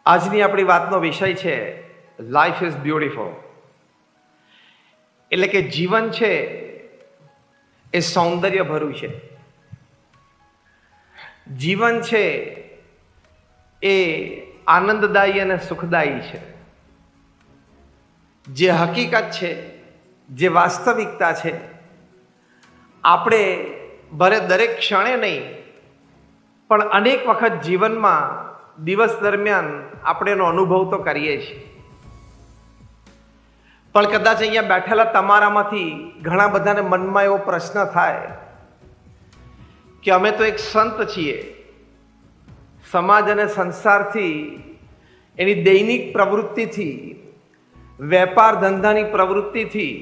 આજની આપણી વાતનો વિષય છે લાઈફ ઇઝ બ્યુટીફુલ. એટલે કે જીવન છે એ સૌંદર્ય ભર્યું છે. જીવન છે એ આનંદદાયી અને સુખદાયી છે. જે હકીકત છે, જે વાસ્તવિકતા છે, આપણે ભલે દરેક ક્ષણે નહીં પણ અનેક વખત જીવનમાં દિવસ દરમિયાન આપણે એનો અનુભવ તો કરીએ છીએ. પણ કદાચ અહીંયા બેઠેલા તમારામાંથી ઘણા બધાને મનમાં એવો પ્રશ્ન થાય કે અમે તો એક સંત છીએ, સમાજ અને સંસારથી, એની દૈનિક પ્રવૃત્તિથી, વેપાર ધંધાની પ્રવૃત્તિથી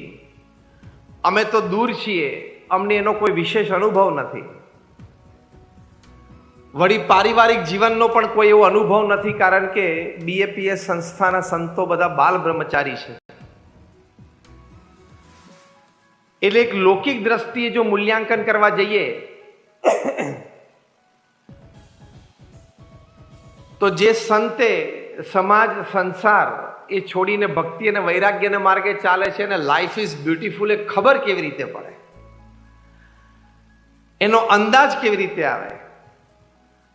અમે તો દૂર છીએ, અમને એનો કોઈ વિશેષ અનુભવ નથી. વળી પારિવારિક જીવનનો પણ કોઈ એવો અનુભવ નથી, કારણ કે BAPS સંસ્થાના સંતો બધા બાલ બ્રહ્મચારી છે. એટલે એક લૌકિક દ્રષ્ટિએ જો મૂલ્યાંકન કરવા જઈએ તો જે સંતે સમાજ સંસાર એ છોડીને ભક્તિ અને વૈરાગ્યના માર્ગે ચાલે છે અને લાઈફ ઇઝ બ્યુટીફુલ એ ખબર કેવી રીતે પડે, એનો અંદાજ કેવી રીતે આવે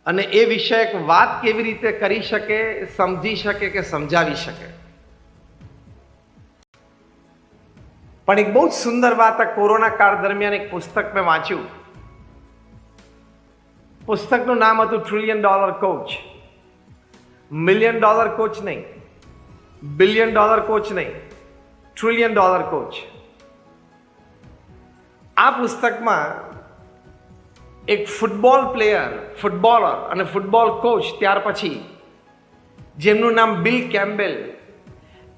અને એ વિષયક વાત કેવી રીતે કરી શકે, સમજી શકે કે સમજાવી શકે. પણ એક બહુ જ સુંદર વાત આ કોરોના કાળ દરમિયાન એક પુસ્તક મેં વાંચ્યું. પુસ્તકનું નામ હતું $1 Trillion Coach. $1 million કોચ નહીં, $1 billion કોચ નહીં, $1 Trillion કોચ. આ પુસ્તકમાં એક ફૂટબોલર અને ફૂટબોલ કોચ ત્યાર પછી જેમનું નામ બિલ કેમ્બેલ,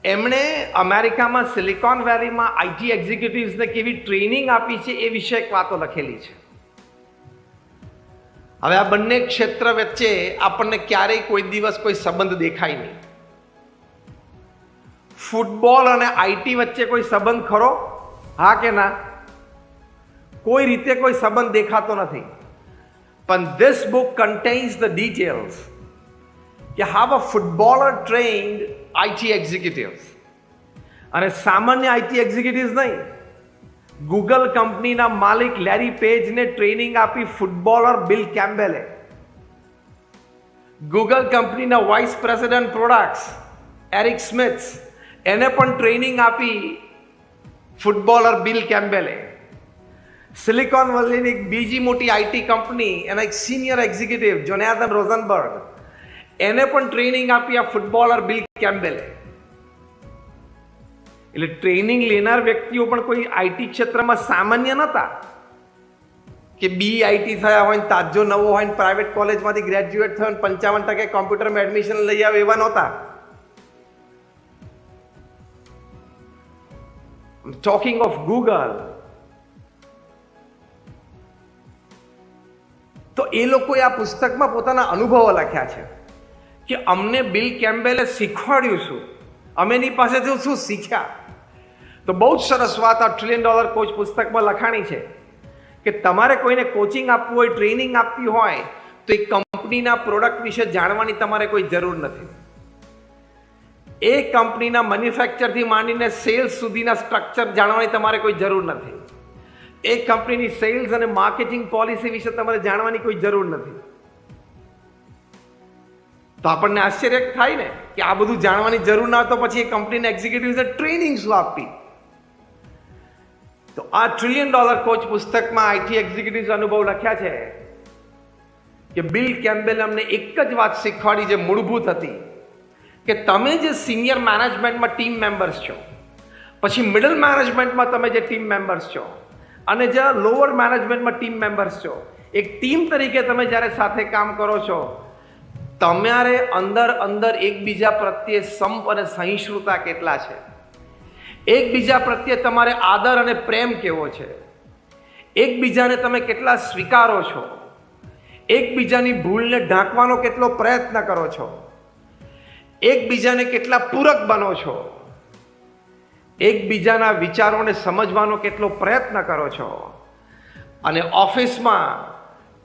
એમણે અમેરિકામાં સિલિકોન વેલીમાં IT એક્ઝિક્યુટિવ્સને કેવી ટ્રેનિંગ આપી છે એ વિશે એક વાતો લખેલી છે. હવે આ બંને ક્ષેત્ર વચ્ચે આપણને ક્યારેય કોઈ દિવસ કોઈ સંબંધ દેખાય નહીં. ફૂટબોલ અને IT વચ્ચે કોઈ સંબંધ ખરો? હા કે ના? કોઈ રીતે કોઈ સંબંધ દેખાતો નથી. પણ this book contains the details કે how a footballer trained IT executives. અને સામાન્ય IT executives નહીં, ગૂગલ કંપનીના માલિક લેરી પેજને ટ્રેનિંગ આપી ફૂટબોલર બિલ કેમ્બેલે. ગૂગલ કંપનીના vice president products Eric Smith, એને પણ ટ્રેનિંગ આપી ફૂટબોલર બિલ કેમ્બેલે. સિલિકોન વેલીની એક બીજી મોટી IT કંપની, એના એક સિનિયર એક્ઝિક્યુટિવ જોનાથન રોઝનબર્ગ, એને પણ ટ્રેનિંગ આપી આ ફૂટબોલર બિલ કેમ્બેલે. એટલે ટ્રેનિંગ લેનાર વ્યક્તિઓ પણ કોઈ IT ક્ષેત્રમાં સામાન્ય નહોતા કે BIT થયા હોય ને તાજો નવો હોય ને પ્રાઇવેટ કોલેજમાંથી ગ્રેજ્યુએટ થયો ને 55% કોમ્પ્યુટરમાં એડમિશન લઈ આવે એવા નહોતા. ટોકિંગ ઓફ ગૂગલ, તો એ લોકોએ આ પુસ્તકમાં પોતાના અનુભવો લખ્યા છે કે અમને બિલ કેમ્બેલે શીખવાડ્યું શું, અમે એની પાસેથી શું શીખ્યા. તો બહુ જ સરસ વાત આ $1 Trillion કોચ પુસ્તકમાં લખાણી છે કે તમારે કોઈને કોચિંગ આપવું હોય, ટ્રેનિંગ આપવી હોય તો એ કંપનીના પ્રોડક્ટ વિશે જાણવાની તમારે કોઈ જરૂર નથી. એ કંપનીના મેન્યુફેક્ચરથી માંડીને સેલ્સ સુધીના સ્ટ્રક્ચર જાણવાની તમારે કોઈ જરૂર નથી. એ કંપનીની સેલ્સ અને માર્કેટિંગ પોલિસી વિશે તમારે જાણવાની કોઈ જરૂર નથી. તો આપણને આશ્ચર્ય થાય ને કે આ બધું જાણવાની જરૂર ના હોય તો પછી એ કંપનીના એક્ઝિક્યુટિવ્સને ટ્રેનિંગ શું આપી. તો આ $1 Trillion કોચ પુસ્તકમાં IT એક્ઝિક્યુટિવ્સ અનુભવ લખ્યા છે કે બિલ કેમ્બેલે અમને એક જ વાત શીખવાડી જે મૂળભૂત હતી કે તમે જે સિનિયર મેનેજમેન્ટમાં ટીમ મેમ્બર્સ છો, પછી મિડલ મેનેજમેન્ટમાં તમે જે ટીમ મેમ્બર્સ છો અને જે લોઅર મેનેજમેન્ટમાં ટીમ મેમ્બર્સ છો, એક ટીમ તરીકે તમે જ્યારે સાથે કામ કરો છો, તમારે અંદર એકબીજા પ્રત્યે સંપ અને સહિષ્ણુતા કેટલા છે, એકબીજા પ્રત્યે તમારે આદર અને પ્રેમ કેવો છે, એકબીજાને તમે કેટલા સ્વીકારો છો, એકબીજાની ભૂલને ઢાંકવાનો કેટલો પ્રયત્ન કરો છો, એકબીજાને કેટલા પૂરક બનો છો, એકબીજાના વિચારોને સમજવાનો કેટલો પ્રયત્ન કરો છો, અને ઓફિસમાં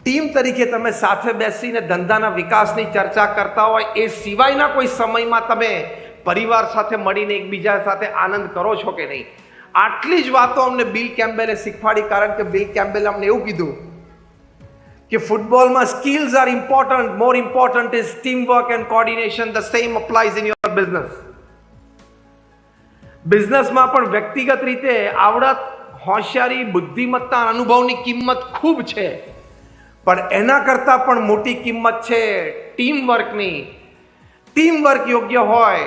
ટીમ તરીકે તમે સાથે બેસીને ધંધાના વિકાસની ચર્ચા કરતા હોય, એ સિવાયના કોઈ સમયમાં તમે પરિવાર સાથે મળીને એકબીજા સાથે આનંદ કરો છો કે નહીં? આટલી જ વાતો અમને બિલ કેમ્બેલે શીખવાડી. કારણ કે બિલ કેમ્બેલે અમને એવું કીધું કે ફૂટબોલમાં skills are important, more important is team work and coordination. The same applies in your business. બિઝનેસમાં પણ વ્યક્તિગત રીતે આવડત, હોશિયારી, બુદ્ધિમત્તા, અનુભવની કિંમત ખૂબ છે, પણ એના કરતાં પણ મોટી કિંમત છે ટીમ વર્કની. ટીમ વર્ક યોગ્ય હોય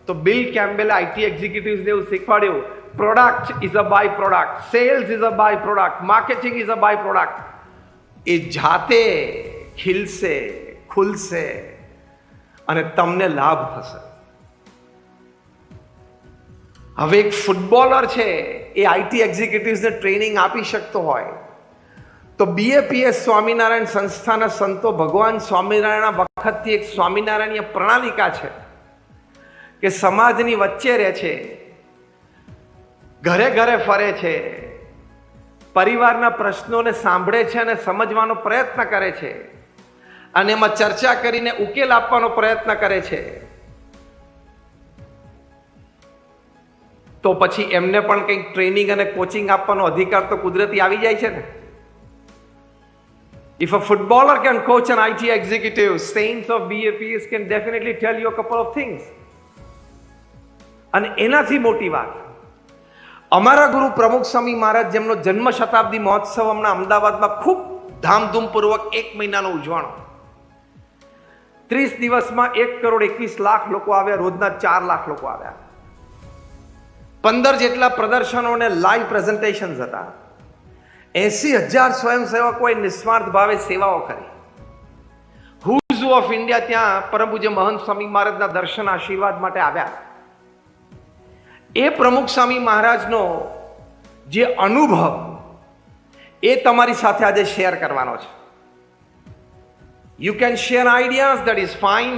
તો બિલ કેમ્બેલે આઈટી એક્ઝિક્યુટિવ્સને એવું શીખવાડ્યું, product is a by product, sales is a by product, marketing is a by product. એ જાતે ખીલશે, ખુલશે અને તમને લાભ થશે. હવે એક ફૂટબોલર છે, એ આઈટી એક્ઝિક્યુટિવ્સને ટ્રેનિંગ આપી શકતો હોય તો બીએપીએસ સ્વામિનારાયણ સંસ્થાના સંતો ભગવાન સ્વામિનારાયણના વખતથી એક સ્વામિનારાયણીય પ્રણાલિકા છે કે સમાજની વચ્ચે રહે છે, ઘરે ઘરે ફરે છે, પરિવારના પ્રશ્નોને સાંભળે છે અને સમજવાનો પ્રયત્ન કરે છે અને એમાં ચર્ચા કરીને ઉકેલ આપવાનો પ્રયત્ન કરે છે. તો પછી એમને પણ કંઈક ટ્રેનિંગ અને કોચિંગ આપવાનો અધિકાર તો કુદરતી આવી જાય છે ને. If a footballer can coach an IT executive, saints of BAPS can definitely tell you a couple of things. અને એનાથી મોટી વાત, અમારા ગુરુ પ્રમુખ સ્વામી મહારાજ, જેમનો જન્મ શતાબ્દી મહોત્સવ હમણાં અમદાવાદમાં ખૂબ ધામધૂમપૂર્વક 1 મહિનાનો ઉજવાણો. 30 દિવસમાં 1,21,00,000 લોકો આવ્યા, રોજના 4 લાખ લોકો આવ્યા. 15 જેટલા પ્રદર્શનો અને લાઈવ પ્રેઝન્ટેશન્સ હતા. 80,000 સ્વયંસેવકોએ નિસ્વાર્થ ભાવે સેવાઓ કરી. હુઝ ઓફ ઇન્ડિયા ત્યાં પરમ પૂજ્ય મહંત સ્વામી મહારાજના દર્શન આશીર્વાદ માટે આવ્યા. એ પ્રમુખ સ્વામી મહારાજનો જે અનુભવ એ તમારી સાથે આજે શેર કરવાનો છે. You can share ideas, that is fine.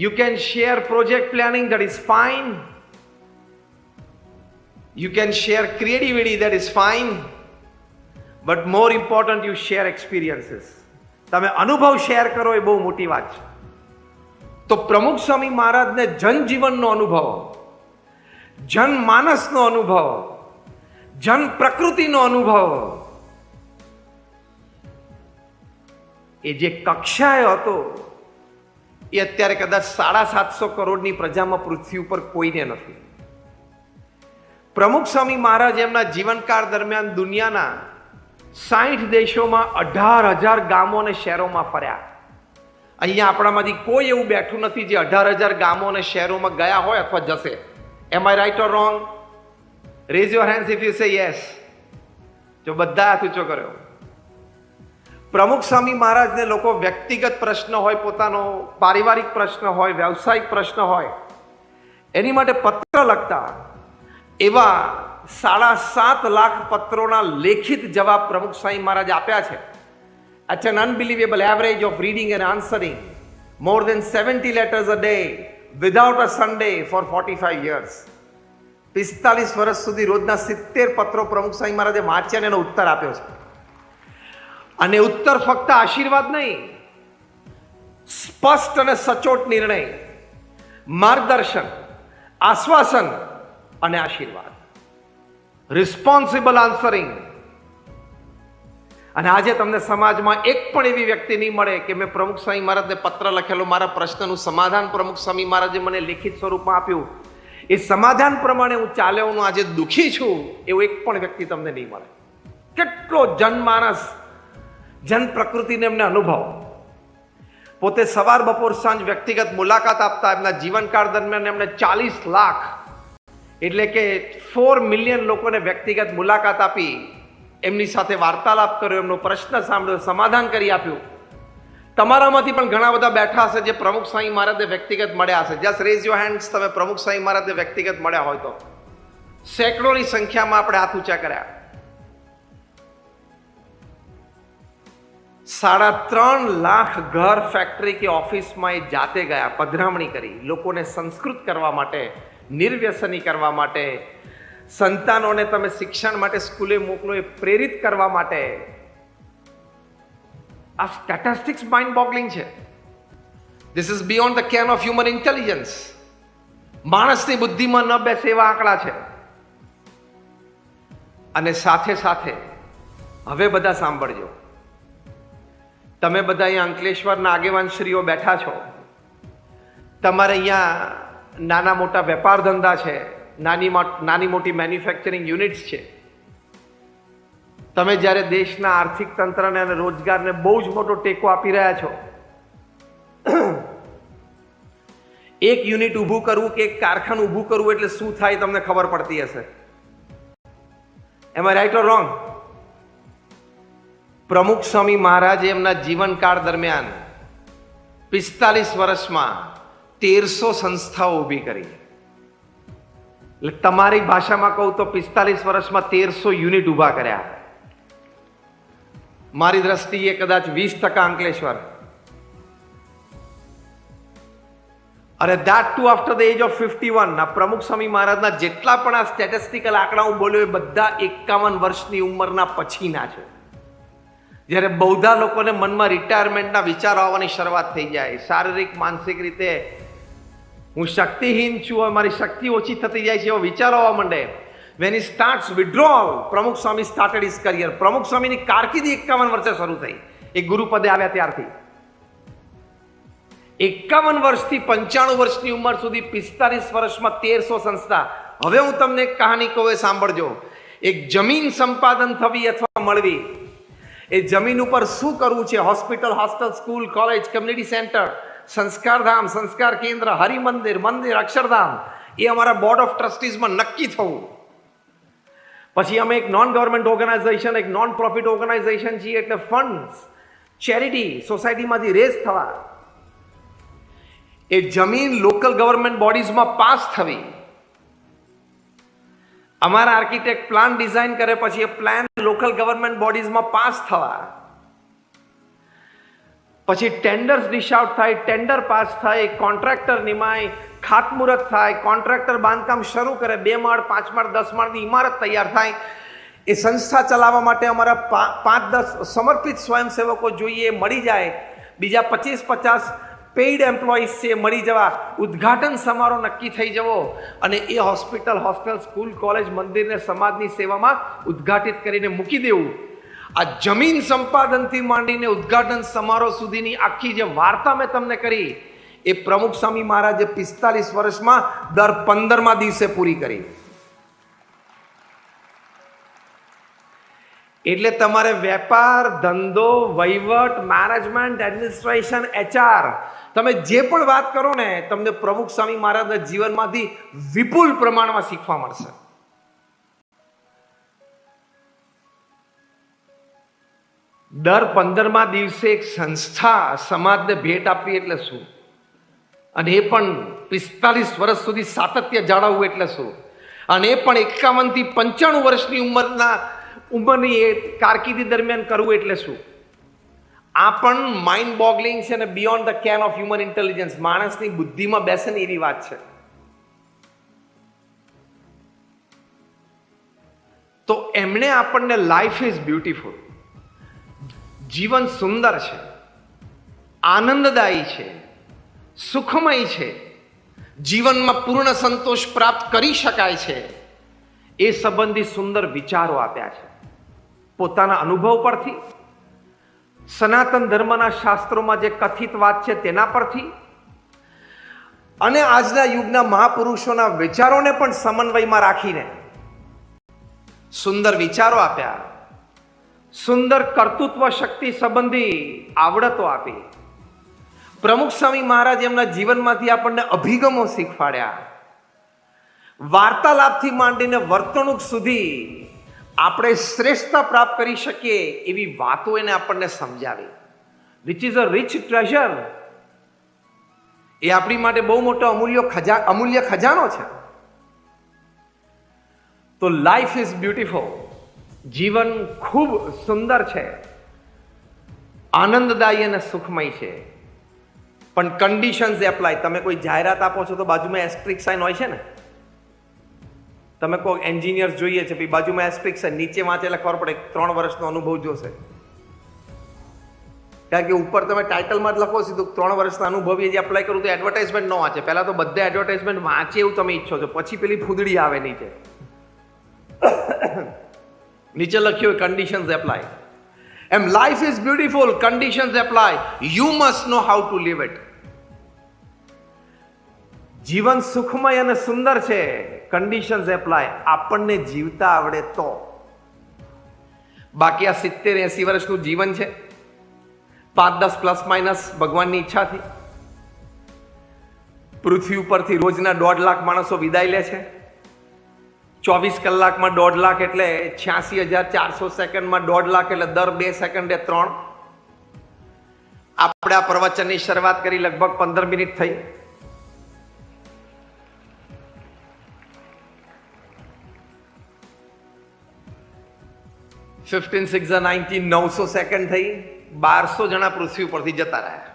You can share project planning, that is fine. You can share creativity, that is fine, but more important, you share experiences. તમે અનુભવ શેર કરો એ બહુ મોટી વાત છે. તો પ્રમુખ સ્વામી મહારાજને જનજીવનનો અનુભવ, જનમાનસનો અનુભવ, જન પ્રકૃતિનો અનુભવ, એ જે કક્ષાએ હતો એ અત્યારે કદાચ 750 કરોડની પ્રજામાં પૃથ્વી ઉપર કોઈને નથી. પ્રમુખ સ્વામી મહારાજ એમના જીવનકાળ દરમિયાન દુનિયાના 60 દેશોમાં 18,000 ગામો અને શહેરોમાં ફર્યા. અહીંયા આપણામાંથી કોઈ એવું બેઠું નથી જે 18,000 ગામો અને શહેરોમાં ગયા હોય અથવા જશે. Am I right or wrong? Raise your hands if you say yes. જો બધા હાથ ઊંચો કર્યો. પ્રમુખ સ્વામી મહારાજને લોકો વ્યક્તિગત પ્રશ્ન હોય, પોતાનો પારિવારિક પ્રશ્ન હોય, વ્યવસાયિક પ્રશ્ન હોય, એની માટે પત્ર લખતા. એવા 7.5 લાખ પત્રોના લેખિત જવાબ પ્રમુખ સ્વામી મહારાજ આપ્યા છે. At an unbelievable average of reading and answering more than 70 letters a day without a Sunday for 45 years. 45 વર્ષ સુધી રોજના 70 પત્રો પ્રમુખ સ્વામી મહારાજે વાંચ્યા અને એનો ઉત્તર આપ્યો છે. અને ઉત્તર ફક્ત આશીર્વાદ નહીં, સ્પષ્ટ અને સચોટ નિર્ણય, માર્ગદર્શન, આશ્વાસન અને આશીર્વાદ. Responsible answering. અને આજે તમને સમાજમાં એક પણ એવી વ્યક્તિ નહીં મળે કે મેં પ્રમુખ સ્વામી મહારાજને પત્ર લખેલો, મારા પ્રશ્નનું સમાધાન પ્રમુખ સ્વામી મહારાજે મને લેખિત સ્વરૂપમાં આપ્યું, એ સમાધાન પ્રમાણે હું ચાલ્યો, હું આજે દુઃખી છું, એવું એક પણ વ્યક્તિ તમને નહીં મળે. કેટલો જનમાનસ, જન પ્રકૃતિને એમને અનુભવ. પોતે સવાર બપોર સાંજ વ્યક્તિગત મુલાકાત આપતા. એમના જીવનકાળ દરમિયાન એમણે 40 લાખ એટલે કે 4 મિલિયન લોકોને વ્યક્તિગત મુલાકાત આપી, એમની સાથે વાર્તાલાપ કર્યો, એમનો પ્રશ્ન સાંભળ્યો, સમાધાન કરી આપ્યું. તમારામાંથી પણ ઘણા બધા બેઠા હશે જે પ્રમુખ સ્વામી મહારાજને વ્યક્તિગત મળ્યા હશે. Just rays your hands. તમે પ્રમુખ સ્વામી મહારાજને વ્યક્તિગત મળ્યા હોય તો સેંકડોની સંખ્યામાં આપણે હાથ ઊંચા કર્યા. 3.5 લાખ ઘર, ફેક્ટરી કે ઓફિસમાં એ જાતે ગયા, પધરામણી કરી, લોકોને સંસ્કૃત કરવા માટે, નિર્વ્યસની કરવા માટે, સંતાનોને તમે શિક્ષણ માટે સ્કૂલે મોકલો એ પ્રેરિત કરવા માટે. આ સ્ટેટિસ્ટિક્સ માઇન્ડ બોગલિંગ છે. This is beyond the can of human intelligence. માણસની બુદ્ધિમાં ન બેસે એવા આંકડા છે. અને સાથે સાથે હવે બધા સાંભળજો, તમે બધા અહીંયા અંકલેશ્વરના આગેવાનશ્રીઓ બેઠા છો, તમારે અહીંયા નાના મોટા વેપાર ધંધા છે, નાની મોટી મેન્યુફેક્ચરિંગ યુનિટ્સ છે. તમે જ્યારે દેશના આર્થિક તંત્રને અને રોજગારને બહુ જ મોટો ટેકો આપી રહ્યા છો, એક યુનિટ ઊભું કરવું કે એક કારખાનું ઊભું કરવું એટલે શું થાય તમને ખબર પડતી હશે. એમ આઈ રાઈટ ઓર રોંગ? પ્રમુખ સ્વામી મહારાજે એમના જીવનકાળ દરમિયાન 45 વર્ષમાં 1300 સંસ્થાઓ ઊભી કરી. એટલે તમારી ભાષામાં કહું તો 45 વર્ષમાં 1300 યુનિટ ઊભા કર્યા. મારી દ્રષ્ટિએ કદાચ 20% અંકલેશ્વર. અને that too after the age of 51. ના પ્રમુખ સ્વામી મહારાજના જેટલા પણ આ સ્ટેટિસ્ટિકલ આંકડા હું બોલ્યો એ બધા 51 વર્ષની ઉંમરના પછીના છે, જ્યારે બૌદ્ધા લોકોને મનમાં રિટાયરમેન્ટના વિચારો આવવાની શરૂઆત થઈ જાય. શારીરિક માનસિક રીતે હું શક્તિહીન છું, મારી શક્તિ ઓછી થતી જાય છે એવો વિચારો આવવા માંડે. વેન હી સ્ટાર્ટ્સ વિડ્રોલ, પ્રમુખ સ્વામી સ્ટાર્ટેડ હિઝ કરિયર. પ્રમુખ સ્વામીની કારકિર્દી 51 વર્ષે શરૂ થઈ, એ ગુરુપદે આવ્યા ત્યારથી. 51 વર્ષથી 95 વર્ષની ઉંમર સુધી 45 વર્ષમાં 1300 સંસ્થા. હવે હું તમને એક કહાની કહું, એ સાંભળજો. એક જમીન સંપાદન થવી અથવા મળવી, એ જમીન ઉપર શું કરવું છે, hospital, hostel, school, college, community centre, સંસ્કારધામ, સંસ્કાર કેન્દ્ર, હરિમંદિર, મંદિર, અક્ષરધામ, એ અમારા બોર્ડ ઓફ ટ્રસ્ટીઝમાં નક્કી થવું. પછી અમે એક નોન ગવર્મેન્ટ ઓર્ગેનાઇઝેશન, એક નોન પ્રોફિટ ઓર્ગેનાઇઝેશન છીએ, એટલે ફંડ્સ, ચેરિટી, સોસાયટીમાંથી રેઝ થવા. એ જમીન લોકલ ગવર્મેન્ટ બોડીઝમાં પાસ થવી. અમારા આર્કિટેક્ટ પ્લાન ડિઝાઇન કરે, પછી એ પ્લાન લોકલ ગવર્મેન્ટ બોડીઝમાં પાસ થવા. પછી ટેન્ડર્સ ડિશ આઉટ થાય, ટેન્ડર પાસ થાય, કોન્ટ્રાક્ટર નિમાય, ખાતમુહૂર્ત થાય, કોન્ટ્રાક્ટર બાંધકામ શરૂ કરે, 2 માળ, 5 માળ, 10 માળની ઇમારત તૈયાર થાય. એ સંસ્થા ચલાવવા માટે અમારા 5-10 સમર્પિત સ્વયંસેવકો જોઈએ, મળી જાય. બીજા 25-50 પેઇડ એમ્પ્લોઈઝ છે, મળી જવા. ઉદ્ઘાટન સમારોહ નક્કી થઈ જવો અને એ હોસ્પિટલ, હોસ્ટેલ, સ્કૂલ, કોલેજ, મંદિરને સમાજની સેવામાં ઉદ્ઘાટિત કરીને મૂકી દેવું. આ જમીન સંપાદનથી માંડીને ઉદ્ઘાટન સમારોહ સુધીની આખી જે વાર્તા મેં તમને કરી, એ પ્રમુખ સ્વામી મહારાજે 45 વર્ષમાં દર 15મા દિવસે પૂરી કરી. એટલે તમારે વેપાર, ધંધો, વહીવટ, મેનેજમેન્ટ, એડમિનિસ્ટ્રેશન, HR, તમે જે પણ વાત કરો ને, તમને પ્રમુખ સ્વામી મહારાજના જીવનમાંથી વિપુલ પ્રમાણમાં શીખવા મળશે. દર 15મા દિવસે એક સંસ્થા સમાજને ભેટ આપવી એટલે શું, અને એ પણ 45 વર્ષ સુધી સાતત્ય જાળવવું એટલે શું, અને એ પણ 51 થી 95 વર્ષની ઉંમરની એ કારકિર્દી દરમિયાન કરવું એટલે શું. આ પણ માઇન્ડ બોગલિંગ છે ને beyond the can of human intelligence. માણસની બુદ્ધિમાં બેસે ને એવી વાત છે. તો એમણે આપણને લાઈફ ઇઝ બ્યુટીફુલ, જીવન સુંદર છે, આનંદદાયી છે, સુખમય છે, જીવનમાં પૂર્ણ સંતોષ પ્રાપ્ત કરી શકાય છે, એ સંબંધી સુંદર વિચારો આપ્યા છે. પોતાના અનુભવ પરથી, સનાતન ધર્મના શાસ્ત્રોમાં જે કથિત વાત છે તેના પરથી, અને આજના યુગના મહાપુરુષોના વિચારોને પણ સમન્વયમાં રાખીને સુંદર વિચારો આપ્યા. સુંદર કર્તૃત્વ શક્તિ સંબંધી આવડતો આપી. પ્રમુખ સ્વામી મહારાજ એમના જીવનમાંથી આપણને અભિગમો શીખવાડ્યા. વાર્તાલાપથી માંડીને વર્તણૂક સુધી આપણે શ્રેષ્ઠતા પ્રાપ્ત કરી શકીએ એવી વાતો એને આપણને સમજાવી. Which is a rich treasure. એ આપણી માટે બહુ મોટો અમૂલ્ય ખજાનો છે. તો લાઈફ ઇઝ બ્યુટીફુલ. જીવન ખૂબ સુંદર છે, આનંદદાયી અને સુખમય છે, પણ કન્ડિશન્સ એપ્લાય. તમે કોઈ જાહેરાત આપો છો તો બાજુમાં એસ્ટ્રિક સાઇન હોય છે ને. તમે કોઈ એન્જિનિયર જોઈએ છે, પછી બાજુમાં એસ્ટ્રિક સાઇન, નીચે વાંચે એટલે ખબર પડે 3 વર્ષનો અનુભવ જોશે. કારણ કે ઉપર તમે ટાઇટલમાં જ લખો સીધું 3 વર્ષના અનુભવી જે અપ્લાય કરું તો એડવર્ટાઇઝમેન્ટ ન વાંચે. પહેલા તો બધા એડવર્ટાઇઝમેન્ટ વાંચે એવું તમે ઈચ્છો છો, પછી પેલી ફૂદડી આવે નીચે. નીચે લખ્યું કન્ડિશન્સ એપ્લાય. એમ life is beautiful, conditions apply, you must know how to live it. જીવન સુખમય અને સુંદર છે, કન્ડિશન્સ એપ્લાય, આપણને જીવતા આવડે તો. બાકી આ 70-80 વર્ષનું જીવન છે, 5-10 પ્લસ માઇનસ ભગવાનની ઈચ્છાથી. પૃથ્વી ઉપરથી રોજના 1.5 લાખ માણસો વિદાય લે છે. 24 કલાકમાં 1.5 લાખ એટલે 86,400 સેકન્ડમાં 1.5 લાખ એટલે દર 2 સેકન્ડે 3. આપણે આ પ્રવચનની શરૂઆત કરી લગભગ 15 મિનિટ થઈ. ફિફ્ટીન 6 19 900 સેકન્ડ થઈ. 1200 જણા પૃથ્વી પરથી જતા રહ્યા.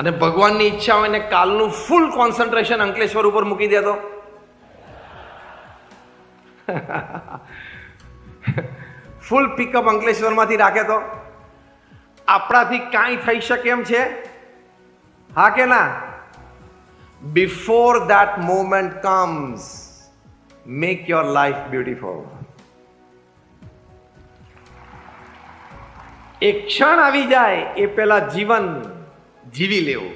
અને ભગવાનની ઈચ્છા હોય ને કાલનું ફૂલ કોન્સન્ટ્રેશન અંકલેશ્વર ઉપર મૂકી દે તો ફૂલ પિકઅપ અંકલેશ્વરમાંથી રાખે તો આપણાથી કાંઈ થઈ શકે એમ છે? હા કે ના? Before that moment comes, make your life beautiful. એક ક્ષણ આવી જાય એ પહેલા જીવન જીવી લેવું.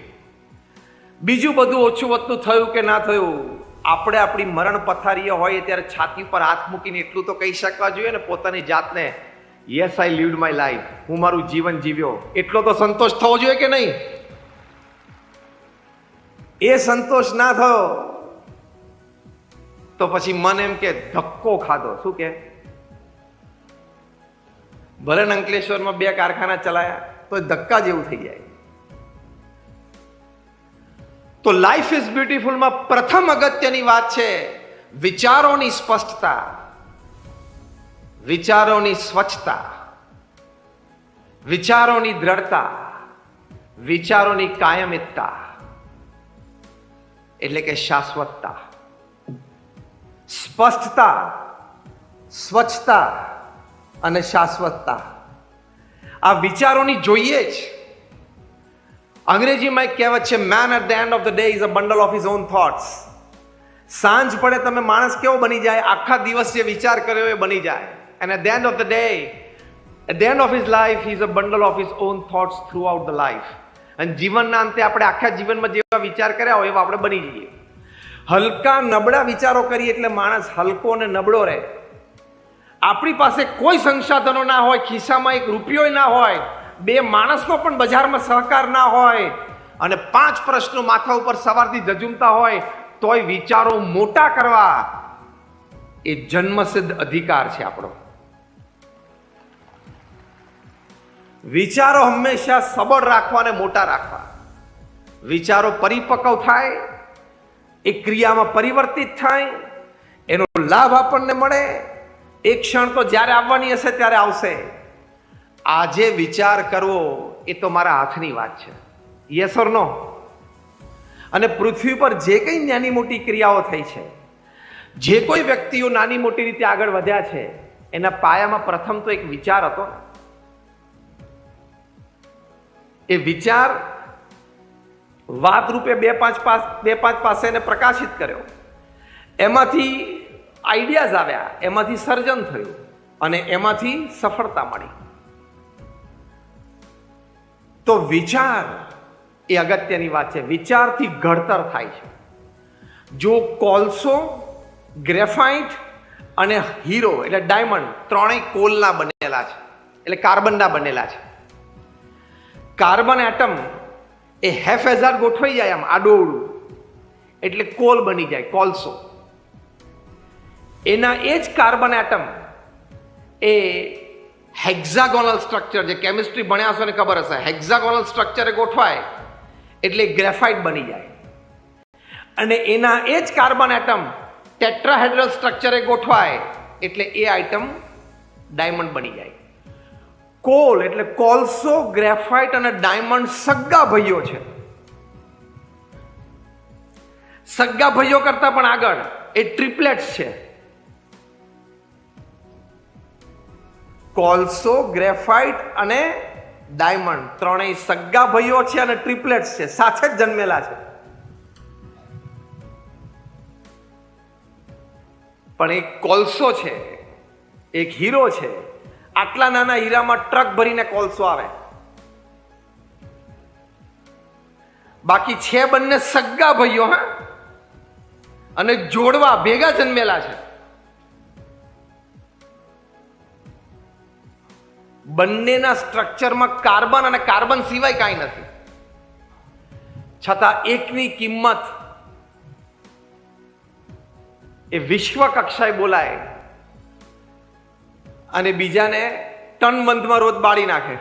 બીજું બધું ઓછું વધતું થયું કે ના થયું, આપણે આપણી મરણ પથારીએ હોય ત્યારે છાતી પર હાથ મૂકીને એટલું તો કહી શકવા જોઈએ ને પોતાની જાતને, yes I lived my life, હું મારું જીવન જીવ્યો. એટલો તો સંતોષ થવો જોઈએ કે નહીં? એ સંતોષ ના થયો તો પછી મન એમ કે ધક્કો ખાધો. શું કે? ભલે અંકલેશ્વરમાં 2 કારખાના ચલાયા તો ધક્કા જેવું થઈ જાય. તો લાઈફ ઇઝ બ્યુટીફુલમાં પ્રથમ અગત્યની વાત છે વિચારોની સ્પષ્ટતા, વિચારોની સ્વચ્છતા, વિચારોની દ્રઢતા, વિચારોની કાયમિતતા, એટલે કે શાશ્વતતા. સ્પષ્ટતા, સ્વચ્છતા અને શાશ્વતતા આ વિચારોની જોઈએ જ. અંગ્રેજીમાં એક કહેવત છે, man at the end of the day is a bundle of his own thoughts. સાંજ પડે તમે માણસ કેવો બની જાય? આખા દિવસ જે વિચાર કર્યો એ બની જાય. And at the end of the day, at the end of his life he is a bundle of his own thoughts throughout the life. અને જીવનના અંતે આપણે આખા જીવનમાં જેવા વિચાર કર્યા હોય એવા આપણે બની જઈએ. હલકા નબળા વિચારો કરીએ એટલે માણસ હલકો અને નબળો રહે. આપણી પાસે કોઈ સંસાધનો ના હોય, ખિસ્સામાં 1 રૂપિયો ના હોય, 2 માણસનો પણ બજારમાં સહકાર ના હોય, અને 5 પ્રશ્નો માથા ઉપર સવારથી જજુમતા હોય, તોય વિચારો મોટા કરવા એ જન્મસિદ્ધ અધિકાર છે આપણો. વિચારો હંમેશા સબળ રાખવા અને મોટા રાખવા. વિચારો પરિપક્વ થાય, એ ક્રિયામાં પરિવર્તિત થાય, એનો લાભ આપણને મળે. એક ક્ષણ તો જ્યારે આવવાની હશે ત્યારે આવશે. આજે વિચાર કરવો એ તો મારા હાથની વાત છે. યસ ઓર નો? અને પૃથ્વી પર જે કંઈ નાની મોટી ક્રિયાઓ થઈ છે, જે કોઈ વ્યક્તિઓ નાની મોટી રીતે આગળ વધ્યા છે, એના પાયામાં પ્રથમ તો એક વિચાર હતો. એ વિચાર વાત રૂપે 2-5 પાસે એને પ્રકાશિત કર્યો. એમાંથી આઈડિયાઝ આવ્યા, એમાંથી સર્જન થયું અને એમાંથી સફળતા મળી. તો વિચાર એ અગત્યની વાત છે. વિચારથી ઘડતર થાય છે. જો કોલસો, ગ્રેફાઇટ અને હીરો એટલે ડાયમંડ, ત્રણેય કોલના બનેલા છે, એટલે કાર્બનના બનેલા છે. કાર્બન એટમ એ હેફેઝાર્ડ ગોઠવાઈ જાય આમ આડોળું એટલે કોલ બની જાય, કોલસો. એના એ જ કાર્બન એટમ એ હેક્ઝાગોનલ સ્ટ્રક્ચર, જે કેમિસ્ટ્રી ભણ્યા હશો ને ખબર હશે, હેક્ઝાગોનલ સ્ટ્રક્ચરે ગોઠવાય એટલે ગ્રેફાઇટ બની જાય. અને એના એ જ કાર્બન એટમ ટેટ્રાહેડ્રલ સ્ટ્રક્ચરે ગોઠવાય એટલે એ આઇટમ ડાયમંડ બની જાય. કોલ એટલે કોલસો, ગ્રેફાઇટ અને ડાયમંડ સગા ભાઈઓ છે. સગા ભાઈઓ કરતા પણ આગળ એ ટ્રિપલેટ્સ છે. કોલસો, ગ્રેફાઇટ અને ડાયમંડ ત્રણેય સગા ભાઈઓ છે અને ટ્રિપલેટ્સ છે, સાથે જ જન્મેલા છે. પણ એક કોલસો છે, એક હીરો છે. આટલા નાના હીરામાં ટ્રક ભરીને કોલસો આવે. બાકી છે બંને સગા ભાઈઓ, હા, અને જોડવા ભેગા જન્મેલા છે. બંનેના સ્ટ્રક્ચરમાં કાર્બન અને કાર્બન સિવાય કાંઈ નથી. છતાં એકની કિંમત એ વિશ્વ કક્ષાએ બોલાય અને બીજાને ટન બંધમાં રોજ બાળી નાખે.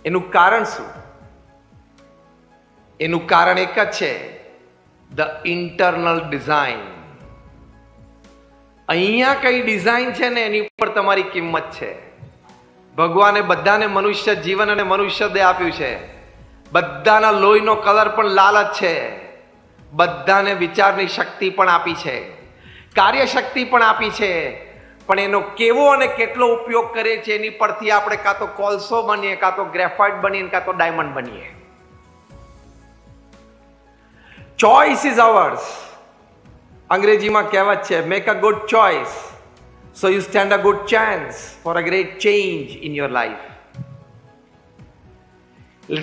એનું કારણ શું? એનું કારણ એક જ છે, ધ ઇન્ટરનલ ડિઝાઇન. અહીંયા કઈ ડિઝાઇન છે ને એની ઉપર તમારી કિંમત છે. ભગવાને બધાને મનુષ્ય જીવન અને મનુષ્ય દેહ આપ્યું છે. બધાના લોહીનો કલર પણ લાલ જ છે. બધાને વિચારની શક્તિ પણ આપી છે, કાર્યશક્તિ પણ આપી છે. પણ એનો કેવો અને કેટલો ઉપયોગ કરે છે એની પરથી આપણે કાં તો કોલસો બનીએ, કાં તો ગ્રેફાઇટ બનીએ, કાં તો ડાયમંડ બનીએ. Choice is hours. અંગ્રેજીમાં કહેવત છે, make a good choice so you stand a good chance for a great change in your life.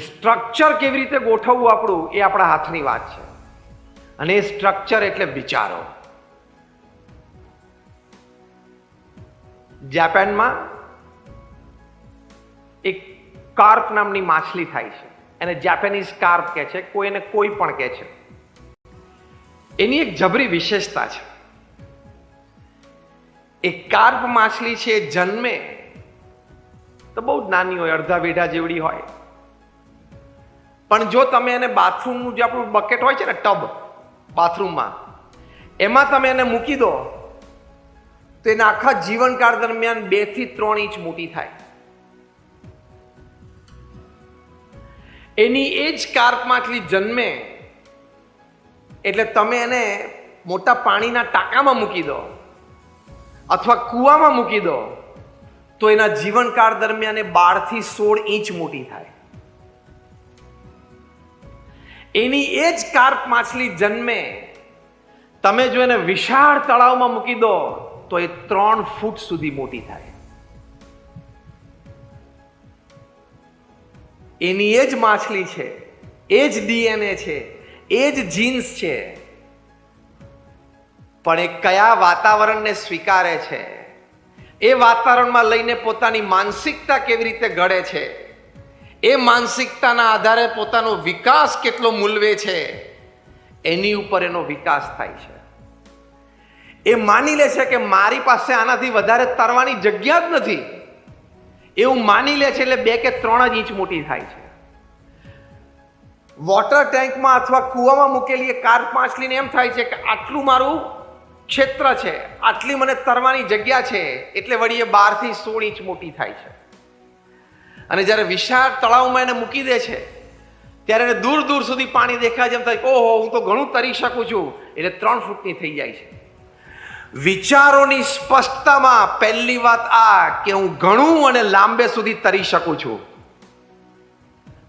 Structure કેવી રીતે ગોઠવવું આપણું એ આપણા હાથની વાત છે. અને એ સ્ટ્રક્ચર એટલે વિચારો. જાપાનમાં એક કાર્પ નામની માછલી થાય છે. એને જાપાનીઝ કાર્પ કહે છે, કોઈ એને કોઈ પણ કહે છે. એની એક જબરી વિશેષતા છે. એ કાર્પ માછલી છે, જન્મે તો બહુ જ નાની હોય, અડધા વેઢા જેવડી હોય. પણ જો તમે એને બાથરૂમનું જે આપણું બકેટ હોય છે ને, ટબ બાથરૂમમાં, એમાં તમે એને મૂકી દો તો એના આખા જીવનકાળ દરમિયાન 2 થી 3 ઇંચ મોટી થાય. એની એ જ કાર્પ માછલી જન્મે એટલે તમે એને મોટા પાણીના ટાંકામાં મૂકી દો અથવા કૂવામાં મૂકી દો તો એના જીવનકાળ દરમિયાન એ 12 થી 16 ઇંચ મોટી થાય. એની એ જ કાર્પ માછલી જન્મે તમે જો એને વિશાળ તળાવમાં મૂકી દો તો એ 3 ફૂટ સુધી મોટી થાય. એની એ જ માછલી છે, એ જ ડીએનએ છે, એ જ જીન્સ છે. પણ એ કયા વાતાવરણને સ્વીકારે છે, એ વાતાવરણમાં લઈને પોતાની માનસિકતા કેવી રીતે ઘડે છે, એ માનસિકતાના આધારે પોતાનો વિકાસ કેટલો મૂલવે છે, એની ઉપર એનો વિકાસ થાય છે. એ માની લે છે કે મારી પાસે આનાથી વધારે તરવાની જગ્યા જ નથી, એવું માની લે છે. એટલે 2 કે 3 જ ઇંચ મોટી થાય છે. વોટર ટેન્કમાં અથવા કૂવામાં મૂકેલી એ કાર્પ માછલીને એમ થાય છે કે આટલું મારું ક્ષેત્ર છે, આટલી મને તરવાની જગ્યા છે, એટલે વળી એ 12 થી 16 ઇંચ મોટી થાય છે. અને જ્યારે વિશાળ તળાવમાં એને મૂકી દે છે ત્યારે એને દૂર દૂર સુધી પાણી દેખાય છે. એમ થાય ઓહો, હું તો ઘણું તરી શકું છું. એટલે 3 ફૂટની થઈ જાય છે. વિચારોની સ્પષ્ટતામાં પહેલી વાત આ કે હું ઘણું અને લાંબે સુધી તરી શકું છું.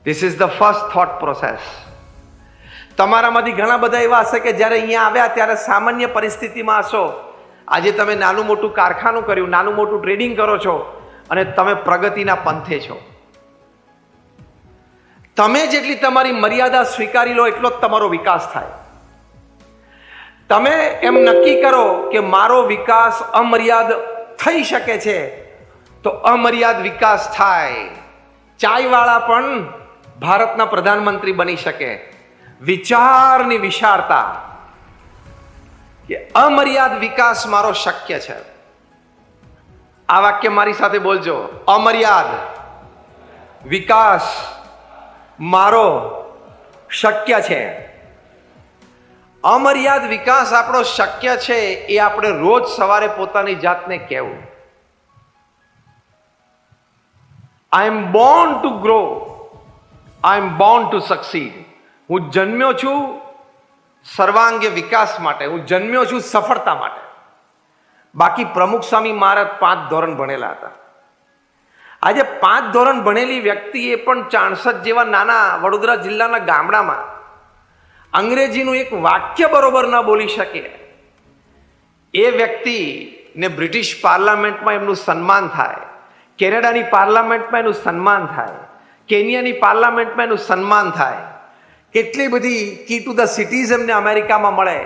This is the first thought process. તમારામાંથી ઘણા બધા એવા હશે કે જ્યારે અહીંયા આવ્યા ત્યારે સામાન્ય પરિસ્થિતિમાં હશો. આજે તમે નાનું મોટું કારખાનું કર્યું, નાનું મોટું ટ્રેડિંગ કરો છો અને તમે પ્રગતિના પંથે છો. તમે જેટલી તમારી મર્યાદા સ્વીકારી લો એટલો જ તમારો વિકાસ થાય. તમે એમ નક્કી કરો કે મારો વિકાસ અમર્યાદ થઈ શકે છે તો અમર્યાદ વિકાસ થાય. ચાયવાળા પણ ભારતના પ્રધાનમંત્રી બની શકે. વિચારની વિશાળતા કે અમર્યાદ વિકાસ મારો શક્ય છે. આ વાક્ય મારી સાથે બોલજો, અમર્યાદ વિકાસ મારો શક્ય છે. અમર્યાદ વિકાસ આપણો શક્ય છે એ આપણે રોજ સવારે પોતાની જાતને કહેવું. I am born to grow, I am born to succeed. હું જન્મ્યો છું સર્વાંગી વિકાસ માટે, હું જન્મ્યો છું સફળતા માટે. બાકી પ્રમુખ સ્વામી મહારાજ 5 ધોરણ ભણેલા હતા. આજે 5 ધોરણ ભણેલી વ્યક્તિએ પણ 64 જેવા નાના વડોદરા જિલ્લાના ગામડામાં અંગ્રેજીનું એક વાક્ય બરોબર ન બોલી શકે, એ વ્યક્તિને બ્રિટિશ પાર્લામેન્ટમાં એમનું સન્માન થાય, કેનેડાની પાર્લામેન્ટમાં એનું સન્માન થાય, કેન્યાની પાર્લામેન્ટમાં એનું સન્માન થાય, કેટલી બધી કી ટુ ધ સિટીઝ એમને અમેરિકામાં મળે,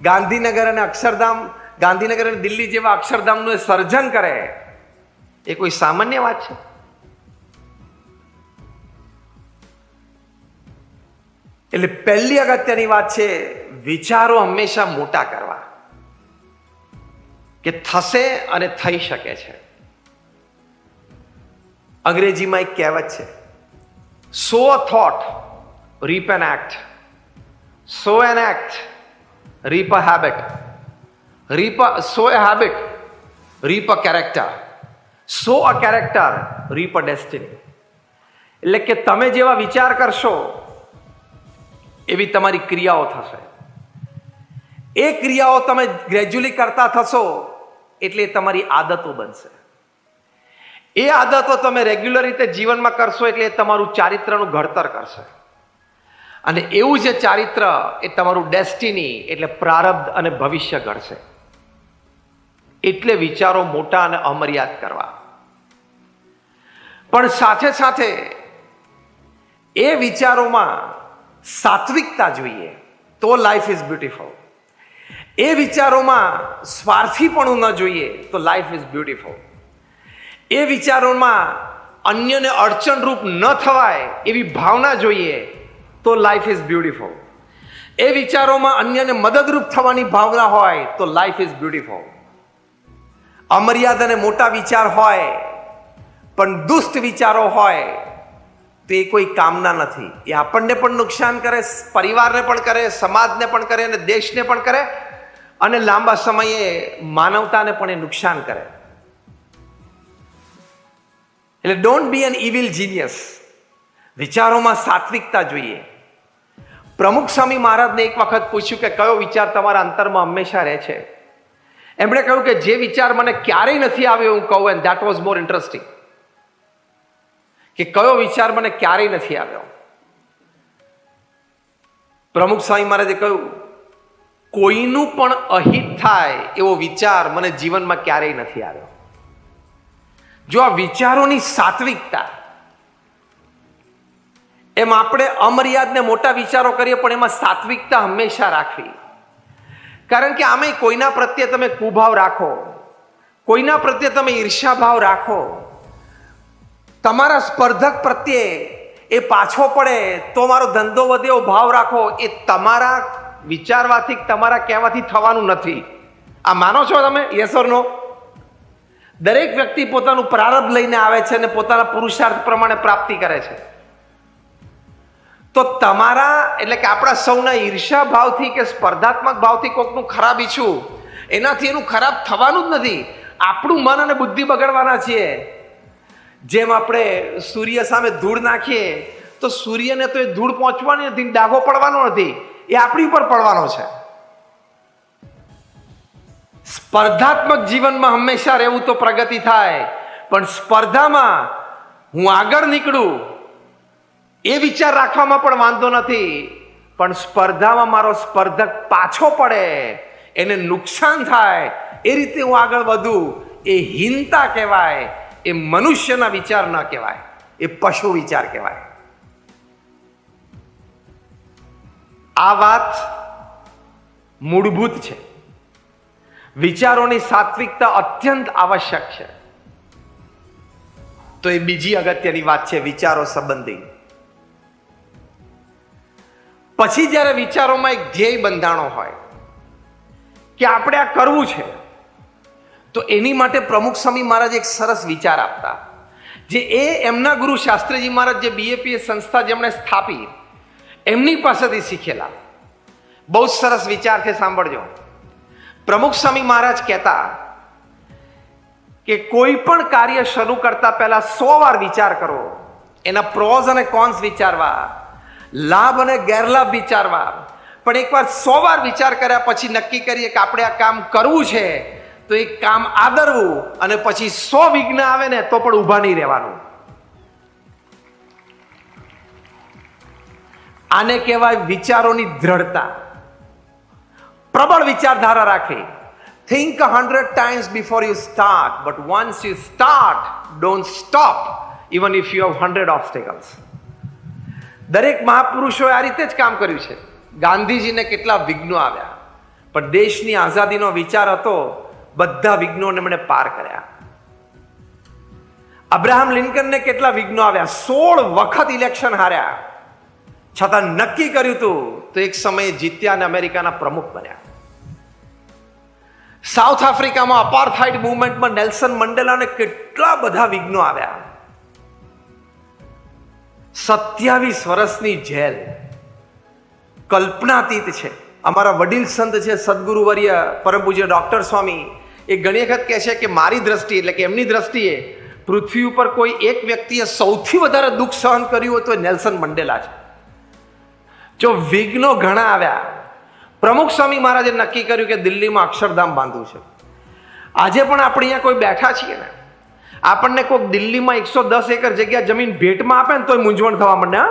ગાંધીનગર અને અક્ષરધામ, ગાંધીનગર અને દિલ્હી જેવા અક્ષરધામનું એ સર્જન કરે, એ કોઈ સામાન્ય વાત છે? એટલે પહેલી અગત્યની વાત છે વિચારો હંમેશા મોટા કરવા, કે થશે અને થઈ શકે છે. અંગ્રેજીમાં એક કહેવત છે, સો અ thought reap an act, sow an act reap a habit, sow a habit reap a character, sow a character reap a destiny. એટલે કે તમે જેવા વિચાર કરશો એવી તમારી ક્રિયાઓ થશે, એ ક્રિયાઓ તમે ગ્રેજ્યુઅલી કરતા થશો એટલે તમારી આદતો બનશે, એ આદતો તમે રેગ્યુલર રીતે જીવનમાં કરશો એટલે એ તમારું ચારિત્રનું ઘડતર કરશે, અને એવું જે ચારિત્ર એ તમારું ડેસ્ટિની એટલે પ્રારબ્ધ અને ભવિષ્ય ઘડશે. એટલે વિચારો મોટા અને અમર્યાદ કરવા, પણ સાથે સાથે એ વિચારોમાં સાત્વિકતા જોઈએ તો લાઈફ ઇઝ બ્યુટીફુલ. એ વિચારોમાં સ્વાર્થીપણું ન જોઈએ તો લાઈફ ઇઝ બ્યુટીફુલ. એ વિચારોમાં અન્યને અડચણરૂપ ન થવાય એવી ભાવના જોઈએ તો લાઈફ ઇઝ બ્યુટીફુલ. એ વિચારોમાં અન્યને મદદરૂપ થવાની ભાવના હોય તો લાઈફ ઇઝ બ્યુટીફુલ. અમર્યાદ અને મોટા વિચાર હોય પણ દુષ્ટ વિચારો હોય તો એ કોઈ કામના નથી. એ આપણને પણ નુકસાન કરે, પરિવારને પણ કરે, સમાજને પણ કરે અને દેશને પણ કરે, અને લાંબા સમયે માનવતાને પણ એ નુકસાન કરે. એટલે don't be an evil genius. વિચારોમાં સાત્વિકતા જોઈએ. પ્રમુખ સ્વામી મહારાજને એક વખત પૂછ્યું કે કયો વિચાર તમારા અંતરમાં હંમેશા રહે છે? એમણે કહ્યું કે જે વિચાર મને ક્યારેય નથી આવ્યો હું કહું, and that was more interesting. કે કયો વિચાર મને ક્યારેય નથી આવ્યો? પ્રમુખ સ્વામી મહારાજે કહ્યું, કોઈનું પણ અહિત થાય એવો વિચાર મને જીવનમાં ક્યારેય નથી આવ્યો. જો આ વિચારોની સાત્વિકતા, એમ આપણે અમર્યાદ ને મોટા વિચારો કરીએ પણ એમાં સાત્વિકતા હંમેશા રાખવી. કારણ કે આમે કોઈના પ્રત્યે તમે કુભાવ રાખો, કોઈના પ્રત્યે તમે ઈર્ષ્યાભાવ રાખો, તમારા સ્પર્ધક પ્રત્યે એ પાછો પડે તો મારો ધંધો વધે એવો ભાવ રાખો, એ તમારા વિચારવાથી, તમારા કહેવાથી થવાનું નથી. આ માનો છો તમે? યસ ઓર નો? દરેક વ્યક્તિ પોતાનું પ્રારબ્ધ લઈને આવે છે અને પોતાના પુરુષાર્થ પ્રમાણે પ્રાપ્તિ કરે છે. તો તમારા એટલે કે આપણા સૌના ઈર્ષ્યા ભાવથી કે સ્પર્ધાત્મક ભાવથી કોઈકનું ખરાબ ઈચ્છું, એનાથી એનું ખરાબ થવાનું જ નથી. આપણું મન અને બુદ્ધિ બગાડવાના છીએ. જેમ આપણે સૂર્ય સામે ધૂળ નાખીએ તો સૂર્યને તો એ ધૂળ પહોંચવાની નથી, ડાઘો પડવાનો નથી, એ આપણી ઉપર પડવાનો છે. સ્પર્ધાત્મક જીવનમાં હંમેશા રહેવું તો પ્રગતિ થાય, પણ સ્પર્ધામાં હું આગળ નીકળું એ વિચાર રાખવામાં પણ વાંધો નથી, પણ સ્પર્ધામાં મારો સ્પર્ધક પાછો પડે, એને નુકસાન થાય એ રીતે હું આગળ વધું, એ હીનતા કહેવાય. એ મનુષ્યના વિચાર ન કહેવાય, એ પશુ વિચાર કહેવાય. આ વાત મૂળભૂત છે. વિચારોની સાત્વિકતા અત્યંત આવશ્યક છે. તો એ બીજી અગત્યની વાત છે વિચારો સંબંધી. પછી જ્યારે વિચારોમાં એક ધ્યેય બંધાણો હોય કે આપણે આ કરવું છે, તો એની માટે પ્રમુખ સ્વામી મહારાજ એક સરસ વિચાર આપતા, જે એમના ગુરુ શાસ્ત્રીજી મહારાજ જે બીએપીએસ સંસ્થા જેમણે સ્થાપી એમની પાસેથી શીખેલા. બહુ સરસ વિચાર છે, સાંભળજો. પ્રમુખ સ્વામી મહારાજ કહેતા કે કોઈ પણ કાર્ય શરૂ કરતા પહેલા 100 વાર વિચાર કરો, એના પ્રોઝ અને કોન્સ વિચારવા, લાભ અને ગેરલાભ વિચારવા, પણ એકવાર 100 વાર વિચાર કર્યા પછી નક્કી કરીએ કે આપણે આ કામ કરવું છે, તો એક કામ આદરવું અને પછી 100 વિઘ્ન આવે ને તો પણ ઊભા નહીં રહેવાનું. આને કહેવાય વિચારોની દ્રઢતા. પ્રબળ વિચારધારા રાખવી. Think 100 times before you start, but once you start, don't stop, even if you have 100 obstacles. દરેક મહાપુરુષોએ આ રીતે જ કામ કર્યું છે. ગાંધીજીને કેટલા વિઘ્નો આવ્યા, પણ દેશની આઝાદીનો વિચાર હતો, બધા વિઘ્નોને એમણે પાર કર્યા. અબ્રાહમ લિંકનને કેટલા વિઘ્નો આવ્યા, 16 વખત ઇલેક્શન હાર્યા, છતાં નક્કી કર્યું હતું તો એક સમયે જીત્યા અને અમેરિકાના પ્રમુખ બન્યા. સાઉથ આફ્રિકામાં અપાર્થાઇડ મૂવમેન્ટમાં નેલ્સન મંડેલાને કેટલા બધા વિઘ્નો આવ્યા. 27 વર્ષની જેલ કલ્પનાતીત છે. અમારા વડીલ સંત છે સદગુરુવર્ય પરમ પૂજ્ય ડોક્ટર સ્વામી, એ ઘણી વખત કહે છે કે મારી દ્રષ્ટિએ, એટલે કે એમની દ્રષ્ટિએ પૃથ્વી ઉપર કોઈ એક વ્યક્તિએ સૌથી વધારે દુઃખ સહન કર્યું હોય તો નેલ્સન મંડેલા છે. જો વિઘ્નો ઘણા આવ્યા, પ્રમુખ સ્વામી મહારાજે નક્કી કર્યું કે દિલ્હીમાં અક્ષરધામ બાંધવું છે. આજે પણ આપણે અહીંયા કોઈ બેઠા છીએ ને, આપણને કોઈક દિલ્હીમાં 110 એકર જગ્યા જમીન ભેટમાં આપે ને તોય મૂંઝવણ થવા માંડે.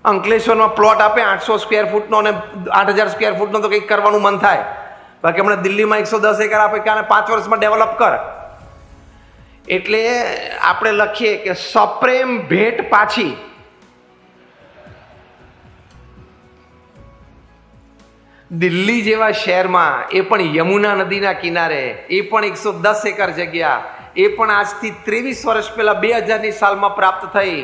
અંકલેશ્વરમાં પ્લોટ આપે 800 સ્ક્વેર ફૂટનો અને 8000 સ્ક્વેર ફૂટનો તો કંઈક કરવાનું મન થાય. બાકી હમણાં દિલ્હીમાં 110 એકર આપે કે 5 વર્ષમાં ડેવલપ કર. એટલે આપણે લખીએ કે સપ્રેમ ભેટ પાછી. દિલ્હી જેવા શહેરમાં, એ પણ યમુના નદીના કિનારે, એ પણ 110 એકર જગ્યા, એ પણ આજથી 23 વર્ષ પહેલા 2000ની સાલમાં પ્રાપ્ત થઈ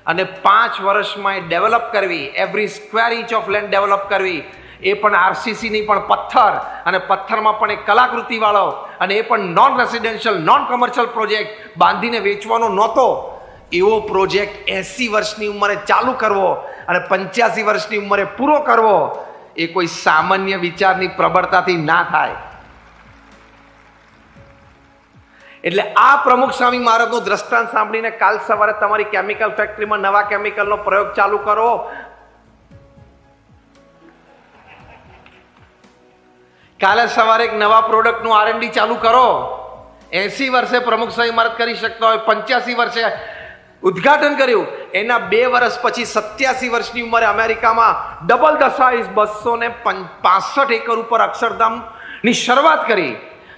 અને 5 વર્ષમાં એ ડેવલપ કરવી, every square inch of land develop કરવી, એ પણ આરસીસીની પણ પથ્થર, અને પથ્થરમાં પણ એક કલાકૃતિ વાળો, અને એ પણ non residential non commercial project બાંધીને વેચવાનો નહોતો. એવો પ્રોજેક્ટ 80 વર્ષની ઉંમરે ચાલુ કરવો અને 85 વર્ષની ઉંમરે પૂરો કરવો, એ કોઈ સામાન્ય વિચારની પ્રબળતાથી ના થાય. એટલે આ પ્રમુખ સ્વામી મહારાજનું દ્રષ્ટાંત સાંભળીને કાલ સવારે તમારી કેમિકલ ફેક્ટરીમાં નવા કેમિકલનો પ્રયોગ ચાલુ કરો. કાલે સવારે એક નવા પ્રોડક્ટનું R&D ચાલુ કરો. 80 વર્ષે પ્રમુખ સ્વામી મહારાજ કરી શકતા હોય, 85 વર્ષે ઉદ્ઘાટન કર્યું, એના 2 વર્ષ પછી 87 વર્ષની ઉંમરે અમેરિકામાં ડબલ ધ સાઇઝ 265 એકર ઉપર અક્ષરધામની શરૂઆત કરી.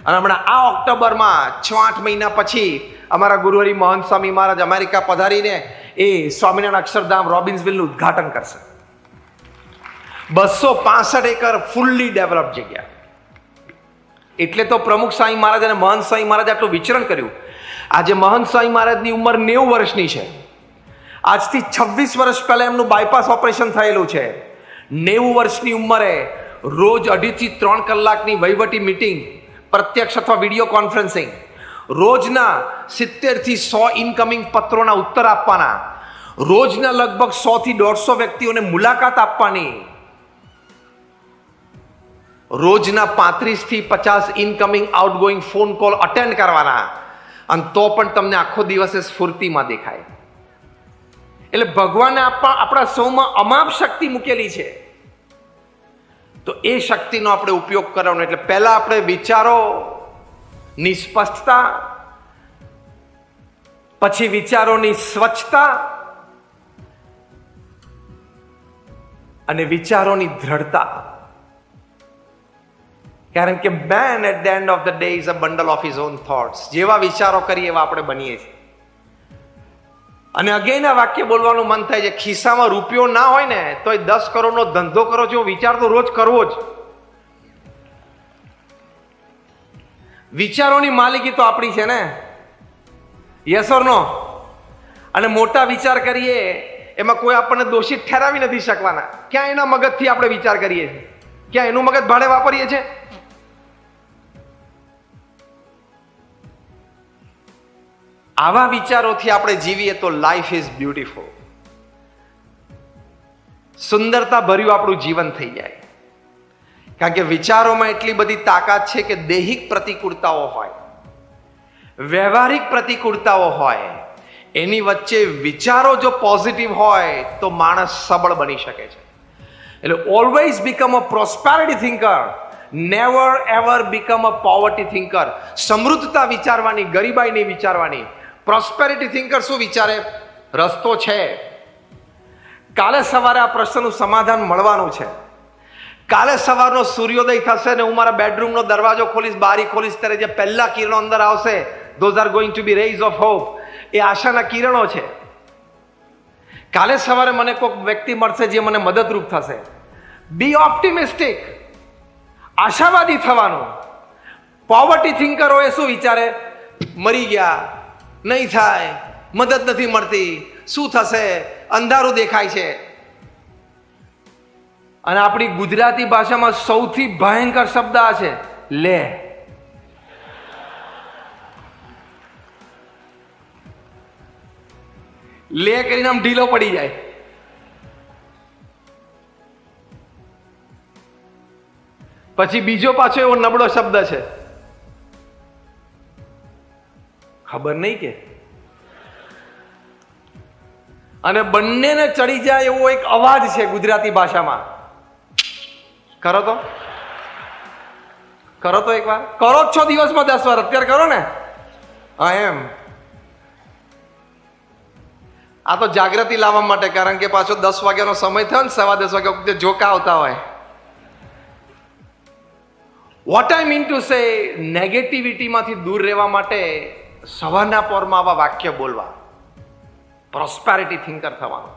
અને હમણાં આ ઓક્ટોબરમાં 6-8 મહિના પછી અમારા ગુરુહરિ મહંત સ્વામી મહારાજ અમેરિકા પધારીને એ સ્વામિનારાયણ અક્ષરધામ રોબિન્સવિલનું ઉદ્ઘાટન કરશે. 265 એકર ફૂલ્લી ડેવલપ જગ્યા. એટલે તો પ્રમુખ સ્વામી મહારાજ અને મહંત સ્વામી મહારાજ આટલું વિચરણ કર્યું. આજે મહંત સ્વામી મહારાજની ઉંમર 90 વર્ષની છે. આજથી 26 વર્ષ પહેલા એમનું બાયપાસ ઓપરેશન થયેલું છે. 90 વર્ષની ઉંમરે રોજ 2.5 થી 3 કલાકની વહીવટી મીટિંગ, પ્રત્યક્ષ અથવા વિડીયો કોન્ફરન્સિંગ, રોજના 70 થી 100 ઇનકમિંગ પત્રોના ઉત્તર આપવાના, રોજના લગભગ 100 થી 150 વ્યક્તિઓને મુલાકાત આપવાની, રોજના 35 થી 50 incoming outgoing phone call attend કરવાના, અને તો પણ તમને આખો દિવસે સ્ફૂર્તિમાં દેખાય. એટલે ભગવાને આપણા સૌમાં અમાપ શક્તિ મૂકેલી છે, તો એ શક્તિનો આપણે ઉપયોગ કરવાનો. એટલે પહેલા આપણે વિચારોની સ્પષ્ટતા, પછી વિચારોની સ્વચ્છતા અને વિચારોની દ્રઢતા. કારણ કે man at the end of the day is a bundle of his own thoughts. જેવા વિચારો કરીએ એવા આપણે બનીએ છીએ. અને અગેન આ વાક્ય બોલવાનું મન થાય છે, ખિસ્સામાં રૂપિયો ના હોય ને તો 10 કરોડનો ધંધો કરો છો, વિચાર તો રોજ કરવો જ. વિચારોની માલિકી તો આપણી છે ને, યસ ઓર નો? અને મોટા વિચાર કરીએ એમાં કોઈ આપણને દોષિત ઠેરાવી નથી શકવાના. ક્યાં એના મગજથી આપણે વિચાર કરીએ છીએ? ક્યાં એનું મગજ ભાડે વાપરીએ છીએ? આવા વિચારોથી આપણે જીવીએ તો લાઈફ ઇઝ બ્યુટીફુલ. સુંદરતા ભર્યું આપણું જીવન થઈ જાય. કારણ કે વિચારોમાં એટલી બધી તાકાત છે કે દૈહિક પ્રતિકૂળતાઓ હોય, વ્યવહારિક પ્રતિકૂળતાઓ હોય, એની વચ્ચે વિચારો જો પોઝિટિવ હોય તો માણસ સબળ બની શકે છે. એટલે always become a prosperity thinker. Never ever become a poverty thinker. સમૃદ્ધતા વિચારવાની, ગરીબાઈ નહીં વિચારવાની. પ્રોસ્પેરિટી થિંકર શું વિચારે? રસ્તો છે. કાલે સવારે આ પ્રશ્નનું સમાધાન મળવાનું છે. કાલે સવારનો સૂર્યોદય થશે ને હું મારા બેડરૂમનો દરવાજો ખોલીશ, બારી ખોલીશ, ત્યારે જે પહેલા કિરણો અંદર આવશે, those are going to be rays of hope. એ આશાના કિરણો છે. કાલે સવારે મને કોઈક વ્યક્તિ મળશે જે મને મદદરૂપ થશે. બી ઓપ્ટિમિસ્ટિક, આશાવાદી થવાનું. પોવર્ટી થિંકરોએ શું વિચારે? મરી ગયા, નહીં થાય, મદદ નથી મળતી, શું થશે, અંધારું દેખાય છે. અને આપણી ગુજરાતી ભાષામાં સૌથી ભયંકર શબ્દ આ છે, લે. લે કરીને આમ ઢીલો પડી જાય. પછી બીજો પાછો એવો નબળો શબ્દ છે, ખબર નહીં કે. અને બંનેને ચડી જાય એવો એક અવાજ છે ગુજરાતી ભાષામાં. કરો તો એકવાર કરો જ છો દિવસમાં 10 વાર. અત્યારે કરો ને. હા એમ. આ તો જાગૃતિ લાવવા માટે, કારણ કે પાછો 10 વાગ્યાનો સમય થયો ને, 10:15 વાગ્યા વખતે જોકા આવતા હોય. What I mean to say, નેગેટિવિટીમાંથી દૂર રહેવા માટે સવારના પોરમાં આવા વાક્ય બોલવા. પ્રોસ્પેરિટી થિંકર થવાનું.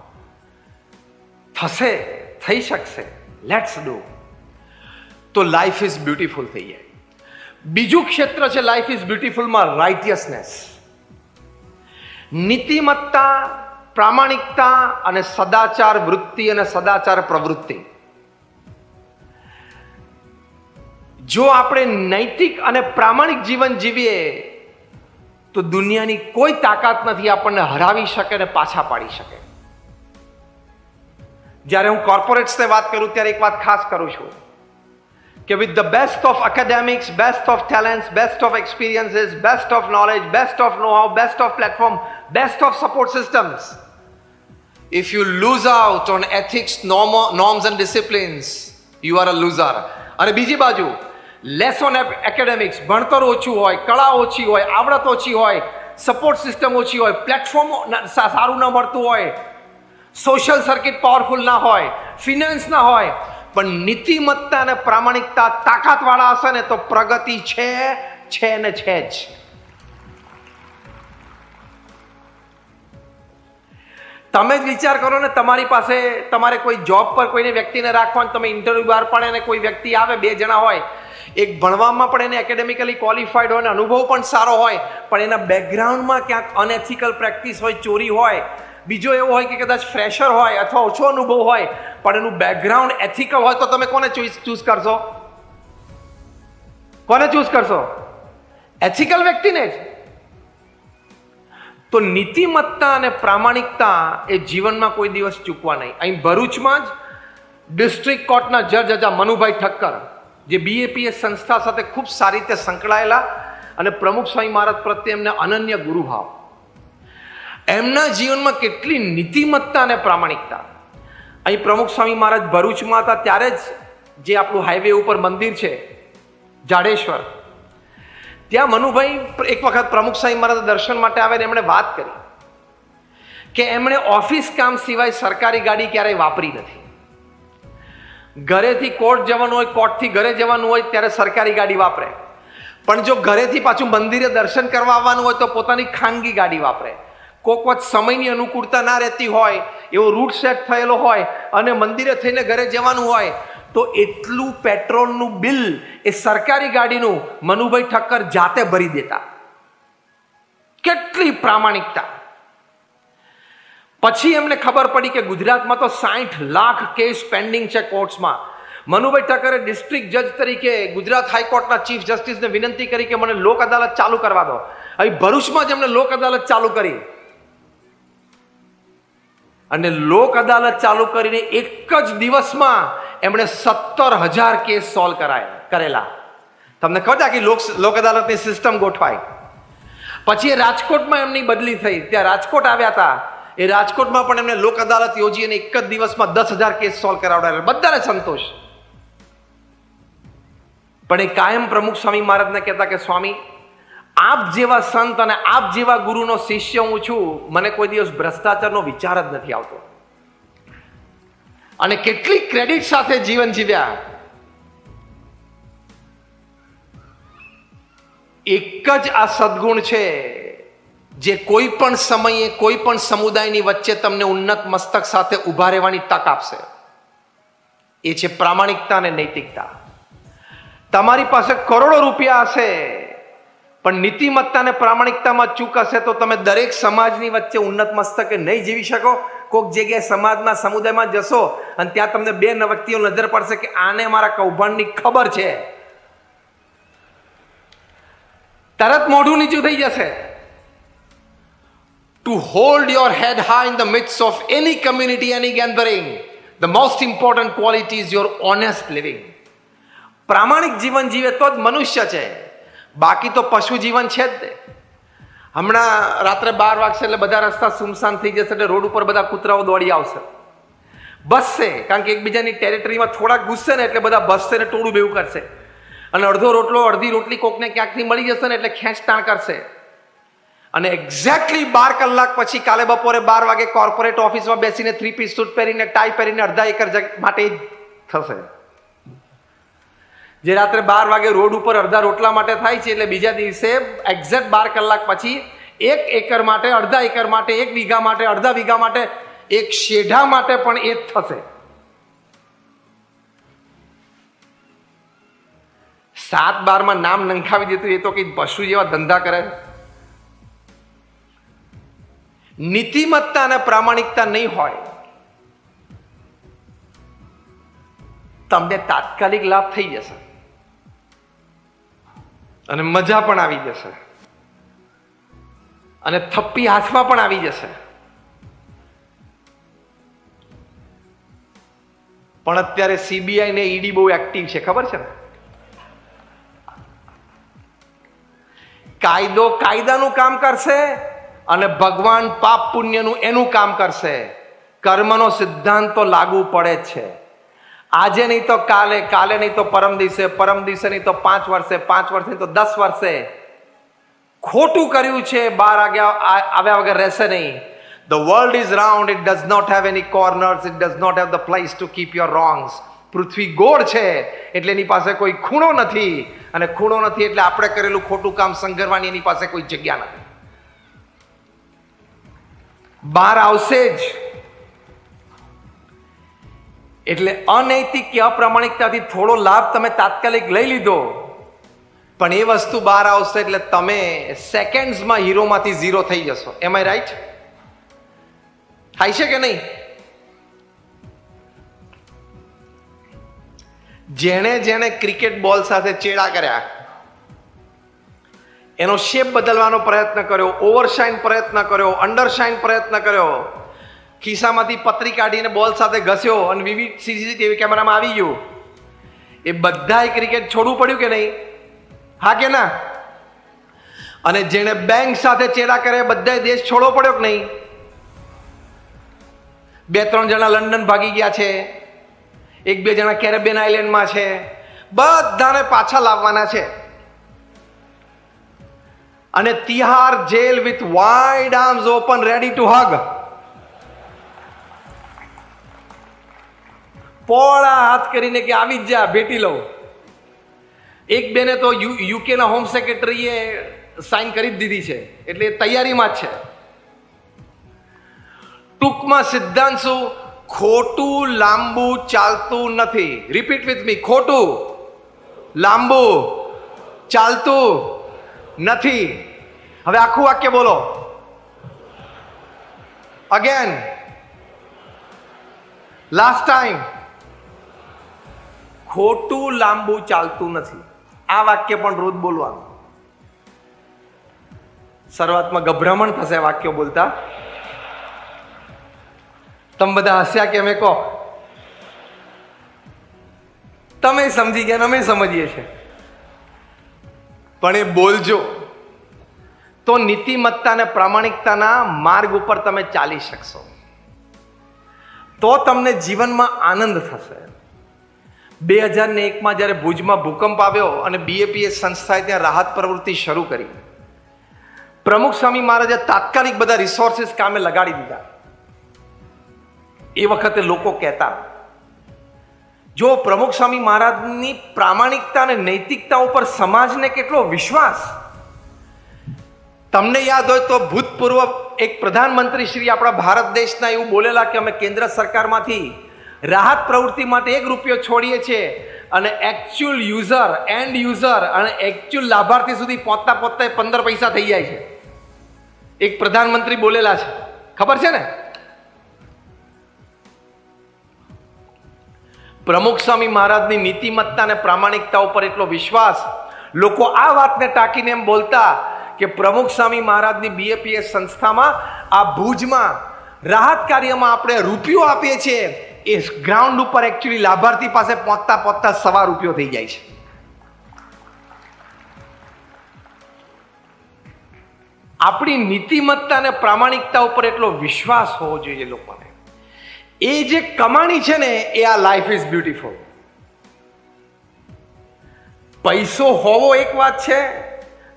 થશે, થઈ શકશે, લેટ્સ ડુ. તો લાઈફ ઇઝ બ્યુટીફુલ થઈ જાય. બીજું ક્ષેત્ર છે લાઈફ ઇઝ બ્યુટીફુલમાં, રાઇટિયસનેસ. નીતિમત્તા, પ્રામાણિકતા અને સદાચાર વૃત્તિ અને સદાચાર પ્રવૃત્તિ. જો આપણે નૈતિક અને પ્રામાણિક જીવન જીવીએ તો દુનિયાની કોઈ તાકાત નથી આપણને હરાવી શકે અને પાછા પાડી શકે. જ્યારે હું કોર્પોરેટ્સને વાત કરું ત્યારે એક વાત ખાસ કરું છું કે with the best of academics, best of talents, best of experiences, best of knowledge, best of know how, best of platform, best of support systems, if you lose out on ethics, norms and disciplines, you are a loser. અને બીજી બાજુ less on academics, ભણતર ઓછું હોય, કળા ઓછી હોય, આવડત ઓછી હોય, સપોર્ટ સિસ્ટમ ઓછી હોય, પ્લેટફોર્મ સારું ન મળતું હોય, સોશિયલ સર્કિટ પાવરફુલ ના હોય, ફિનાન્સ ના હોય, પણ નીતિમત્તા અને પ્રામાણિકતા તાકાતવાળા હશે ને તો પ્રગતિ છે ને છે જ. તમે જ વિચાર કરો ને, તમારી પાસે તમારે કોઈ જોબ પર કોઈને વ્યક્તિને રાખવાનું, તમે ઇન્ટરવ્યુ બહાર પડે અને કોઈ વ્યક્તિ આવે, 2 જણા હોય, એક ભણવામાં પણ એને એકેડેમિકલી ક્વોલિફાઈડ હોય ને અનુભવ પણ સારો હોય, પણ એના બેકગ્રાઉન્ડમાં ક્યાંક અનએથિકલ પ્રેક્ટિસ હોય, ચોરી હોય. બીજો એવો હોય કે કદાચ ફ્રેશર હોય અથવા ઓછો અનુભવ હોય પણ એનું બેકગ્રાઉન્ડ એથિકલ હોય, તો તમે કોને ચૂઝ કરશો? કોને ચૂઝ કરશો? એથિકલ વ્યક્તિને જ. તો નીતિમત્તા અને પ્રામાણિકતા એ જીવનમાં કોઈ દિવસ ચૂકવા નહીં. અહીં ભરૂચમાં જ ડિસ્ટ્રિક્ટ કોર્ટના જજ હતા મનુભાઈ ઠક્કર, જે BAPS સંસ્થા સાથે ખૂબ સારી રીતે સંકળાયેલા અને પ્રમુખ સ્વામી મહારાજ પ્રત્યે એમને અનન્ય ગુરુભાવ. એમના જીવનમાં કેટલી નીતિમત્તા અને પ્રામાણિકતા. અહીં પ્રમુખ સ્વામી મહારાજ ભરૂચમાં હતા ત્યારે જ જે આપણું હાઈવે ઉપર મંદિર છે જાડેશ્વર, ત્યાં મનુભાઈ એક વખત પ્રમુખ સ્વામી મહારાજ દર્શન માટે આવીને એમણે વાત કરી કે એમણે ઓફિસ કામ સિવાય સરકારી ગાડી ક્યારેય વાપરી નથી. ઘરેથી કોર્ટ જવાનું હોય, કોર્ટથી ઘરે જવાનું હોય ત્યારે સરકારી ગાડી વાપરે, પણ જો ઘરેથી પાછું મંદિરે દર્શન કરવા આવવાનું હોય તો પોતાની ખાનગી ગાડી વાપરે. કોઈક વખત સમયની અનુકૂળતા ના રહેતી હોય, એવો રૂટ સેટ થયેલો હોય અને મંદિરે થઈને ઘરે જવાનું હોય તો એટલું પેટ્રોલનું બિલ એ સરકારી ગાડીનું મનુભાઈ ઠક્કર જાતે ભરી દેતા. કેટલી પ્રામાણિકતા. પછી એમને ખબર પડી કે ગુજરાતમાં તો 60 લાખ કેસ પેન્ડિંગ છે કોર્ટ્સમાં. મનુભાઈ ઠક્કરે ડિસ્ટ્રિક્ટ જજ તરીકે ગુજરાત હાઈકોર્ટના ચીફ જસ્ટિસને વિનંતી કરી કે મને લોક અદાલત ચાલુ કરવા દો. અહીં ભરૂચમાં જ એમને લોક અદાલત ચાલુ કરી અને લોક અદાલત ચાલુ કરીને એક જ દિવસમાં એમણે 17,000 કેસ સોલ્વ કરેલા. તમને ખબર કે લોક અદાલતની સિસ્ટમ ગોઠવાઈ. પછી એ રાજકોટમાં એમની બદલી થઈ, ત્યાં રાજકોટ આવ્યા હતા. એ રાજકોટમાં પણ એમને લોક અદાલત યોજી અને એક જ દિવસમાં 10,000 કેસ સોલ્વ કરાવડાવ્યા. બધાને સંતોષ. પણ એ કાયમ પ્રમુખ સ્વામી મહારાજને કહેતા કે સ્વામી, આપ જેવા સંત અને આપ જેવા ગુરુનો શિષ્ય હું છું, મને કોઈ દિવસ ભ્રષ્ટાચારનો વિચાર જ નથી આવતો. અને કેટલી ક્રેડિટ સાથે જીવન જીવ્યા. એક જ આ સદગુણ છે જે કોઈ પણ સમયે કોઈ પણ સમુદાયની વચ્ચે તમને ઉન્નત મસ્તક સાથે ઊભા રહેવાની તક આપશે. એ છે પ્રામાણિકતા અને નૈતિકતા. તમારી પાસે કરોડો રૂપિયા હશે, પણ નીતિમત્તા અને પ્રામાણિકતામાં ચૂક હશે તો તમે દરેક સમાજની વચ્ચે ઉન્નત મસ્તકે નહીં જીવી શકો. કોઈક જગ્યાએ સમાજમાં સમુદાયમાં જશો અને ત્યાં તમને બે વ્યક્તિઓ નજર પડશે કે આને મારા કૌભાંડની ખબર છે, તરત મોઢું નીચું થઈ જશે. To hold your head high in the midst of any community, any gathering, the most important quality is your honest living. પ્રામાણિક જીવન જીવે તો જ મનુષ્ય છે, બાકી તો પશુ જીવન છે જ. હમણાં રાત્રે 12 વાગશે એટલે બધા રસ્તા સુમસાન થઈ જશે, એટલે રોડ ઉપર બધા કૂતરાઓ દોડી આવશે, બસશે, કારણ કે એકબીજાની ટેરિટરીમાં થોડાક ઘૂસશે ને એટલે બધા બસશે ને ટોળું બેવું કરશે. અને અડધો રોટલો અડધી રોટલી કોકને ક્યાંકથી મળી જશે ને એટલે ખેંચતાણ કરશે. અને એક્ઝેક્ટલી 12 કલાક પછી કાલે બપોરે 12 વાગે કોર્પોરેટ ઓફિસમાં બેસીને 3 પીસ સૂટ પહેરીને ટાઈ પહેરીને અડધા એકર માટે જ થશે. જે રાત્રે 12 વાગે રોડ ઉપર અડધા રોટલા માટે થાય છે, એટલે બીજા દિવસે એક્ઝેક્ટ 12 કલાક પછી 1 એકર માટે, અડધા એકર માટે, 1 વીઘા માટે, અડધા વીઘા માટે, 1 શેઢા માટે પણ એ જ થશે. 7-12 નામ નંખાવી દેતું એ તો કઈ પશુ જેવા ધંધા કરે. નીતિમત્તા અને પ્રામાણિકતા નહીં હોય, તમને તાત્કાલિક લાભ થઈ જશે અને મજા પણ આવી જશે અને થપ્પી હાથમાં પણ આવી જશે. પણ અત્યારે સીબીઆઈ ને ઈડી બહુ એક્ટિવ છે, ખબર છે ને? કાયદો કાયદાનું કામ કરશે અને ભગવાન પાપ પુણ્યનું એનું કામ કરશે. કર્મનો સિદ્ધાંત તો લાગુ પડે જ છે. આજે નહીં તો કાલે, કાલે નહીં તો પરમ દિવસે, પરમ દિવસે નહીં તો 5 વર્ષે, 5 વર્ષે નહીં તો 10 વર્ષે. ખોટું કર્યું છે બહાર આવ્યા વગર રહેશે નહીં. The world is round, it does not have any corners, it does not have the place to keep your wrongs. પૃથ્વી ગોળ છે એટલે એની પાસે કોઈ ખૂણો નથી, અને ખૂણો નથી એટલે આપણે કરેલું ખોટું કામ સંઘરવાની એની પાસે કોઈ જગ્યા નથી. બહાર આવશે જ. એટલે અનૈતિક કે અપ્રામાણિકતાથી થોડો લાભ તમે તાત્કાલિક લઈ લીધો, પણ એ વસ્તુ બહાર આવશે એટલે તમે સેકન્ડ્સમાં હીરોમાંથી ઝીરો થઈ જશો. એમ આઈ રાઈટ? થાય છે કે નહીં? જેણે જેણે ક્રિકેટ બોલ સાથે ચેડા કર્યા, એનો શેપ બદલવાનો પ્રયત્ન કર્યો, ઓવરશાઇન પ્રયત્ન કર્યો, અંડરશાઇન પ્રયત્ન કર્યો, ખિસ્સામાંથી પતરી કાઢીને બોલ સાથે ઘસ્યો અને વિવિધ સીસીટીવી કેમેરામાં આવી ગયું, એ બધાય ક્રિકેટ છોડવું પડ્યું કે નહીં? હા કે ના? અને જેણે બેંક સાથે ચેડા કર્યા બધાય દેશ છોડવો પડ્યો કે નહીં? 2-3 જણા લંડન ભાગી ગયા છે, 1-2 જણા કેરેબિયન આઇલેન્ડમાં છે, બધાને પાછા લાવવાના છે. અને Tihar jail with wide arms open ready to hug. પોળા હાથ કરીને કે આવી જ જા, ભેટી લઉં. 1-2 ને તો યુકે ના હોમ સેક્રેટરીએ સાઇન કરી જ દીધી છે, એટલે તૈયારીમાં જ છે. ટૂંકમાં સિદ્ધાંત શું? ખોટું લાંબુ ચાલતું નથી. Repeat with me. ખોટું લાંબુ ચાલતું નથી. હવે આખું વાક્ય બોલો. Again, last time. ખોટું લાંબુ ચાલતું નથી. આ વાક્ય પણ રોજ બોલવાનું. શરૂઆતમાં ગભરામણ થશે વાક્યો બોલતા. તમે બધા હસ્યા કે અમે કહો? તમે સમજી ગયા, અમે સમજીએ છીએ. પણ એ બોલજો તો નીતિમત્તા અને પ્રામાણિકતાના માર્ગ ઉપર તમે ચાલી શકશો, તો તમને જીવનમાં આનંદ થશે. 2001માં જ્યારે ભુજમાં ભૂકંપ આવ્યો અને BAPS સંસ્થાએ ત્યાં રાહત પ્રવૃત્તિ શરૂ કરી, પ્રમુખ સ્વામી મહારાજે તાત્કાલિક બધા રિસોર્સિસ કામે લગાડી દીધા. એ વખતે લોકો કહેતા, જો પ્રમુખ સ્વામી મહારાજની પ્રામાણિકતા અને નૈતિકતા ઉપર સમાજને કેટલો વિશ્વાસ. તમને યાદ હોય તો ભૂતપૂર્વ એક પ્રધાનમંત્રી શ્રી આપણા ભારત દેશના એવું બોલેલા કે અમે કેન્દ્ર સરકારમાંથી રાહત પ્રવૃત્તિ માટે 1 રૂપિયો છોડીએ છીએ અને એકચ્યુઅલ યુઝર એન્ડ યુઝર અને એકચ્યુઅલ લાભાર્થી સુધી પહોંચતા 15 પૈસા થઈ જાય છે. એક પ્રધાનમંત્રી બોલેલા છે, ખબર છે ને? પ્રમુખ સ્વામી મહારાજની નીતિમત્તા અને પ્રામાણિકતા ઉપર એટલો વિશ્વાસ, લોકો આ વાતને ટાંકીને એમ બોલતા કે પ્રમુખ સ્વામી મહારાજની BAPS સંસ્થામાં આ ભુજમાં રાહત કાર્યમાં આપણે રૂપિયો આપીએ છીએ, એ ગ્રાઉન્ડ ઉપર એકચ્યુઅલી લાભાર્થી પાસે પહોંચતા 1.25 રૂપિયો થઈ જાય છે. આપણી નીતિમત્તા અને પ્રામાણિકતા ઉપર એટલો વિશ્વાસ હોવો જોઈએ લોકોને. એ જે કમાણી છે ને, એ આ લાઈફ ઇઝ બ્યુટીફુલ. પૈસો હોવો એક વાત છે,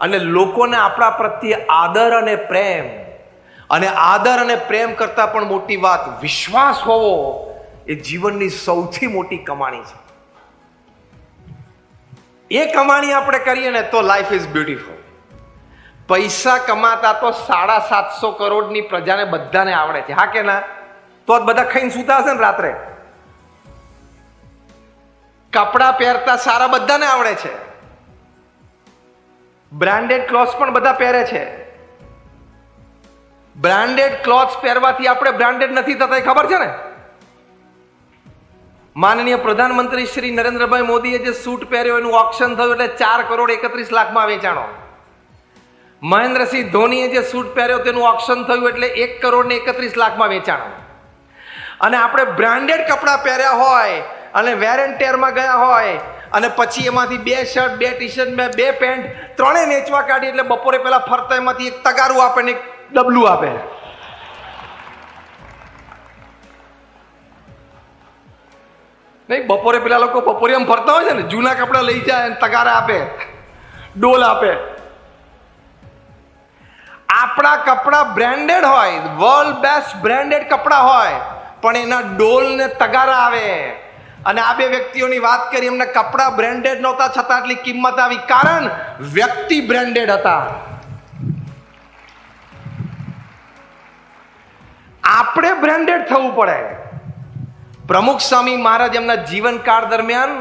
અને લોકોને આપણા પ્રત્યે આદર અને પ્રેમ, અને આદર અને પ્રેમ કરતા પણ મોટી વાત વિશ્વાસ હોવો, એ જીવનની સૌથી મોટી કમાણી છે. એ કમાણી આપણે કરીએ ને તો લાઈફ ઇઝ બ્યુટીફુલ. પૈસા કમાતા તો 750 કરોડની પ્રજાને બધાને આવડે છે, હા કે ના? તો જ બધા ખાઈને સૂતા હશે ને રાત્રે. કપડા પહેરતા સારા બધાને આવડે છે. બ્રાન્ડેડ ક્લોથ્સ પણ બધા પહેરે છે. બ્રાન્ડેડ ક્લોથ્સ પહેરવાથી આપણે બ્રાન્ડેડ નથી થતા, ખબર છે ને? માનનીય પ્રધાનમંત્રી શ્રી નરેન્દ્રભાઈ મોદીએ જે સૂટ પહેર્યો એનું ઓક્શન થયું એટલે 4,31,00,000 વેચાણો. મહેન્દ્રસિંહ ધોનીએ જે સૂટ પહેર્યો તેનું ઓક્શન થયું એટલે 1,31,00,000 વેચાણો. અને આપણે બ્રાન્ડેડ કપડાં પહેર્યા હોય અને વેર એન્ડ ટેરમાં ગયા હોય અને પછી એમાંથી 2 શર્ટ, 2 ટી-શર્ટ, 2 પેન્ટ ત્રણેય વેચવા કાઢી એટલે બપોરે પેલા ફરતા એમાંથી એક તગારું આપે ને એક ડબલું આપે. નહીં, બપોરે પેલા લોકો બપોરે એમ ફરતા હોય છે ને, જૂના કપડા લઈ જાય અને તગારા આપે, ડોલ આપે. આપણા કપડા બ્રાન્ડેડ હોય, વર્લ્ડ બેસ્ટ બ્રાન્ડેડ કપડા હોય, પણ એના ડોલ ને તગારા આવે. અને આ 2 વ્યક્તિઓની વાત કરી, એમને કપડા બ્રાન્ડેડ નહોતા છતાં એટલી કિંમત આવી, કારણ વ્યક્તિ બ્રાન્ડેડ હતા. આપણે બ્રાન્ડેડ થવું પડે. પ્રમુખ સ્વામી મહારાજ એમના જીવનકાળ દરમિયાન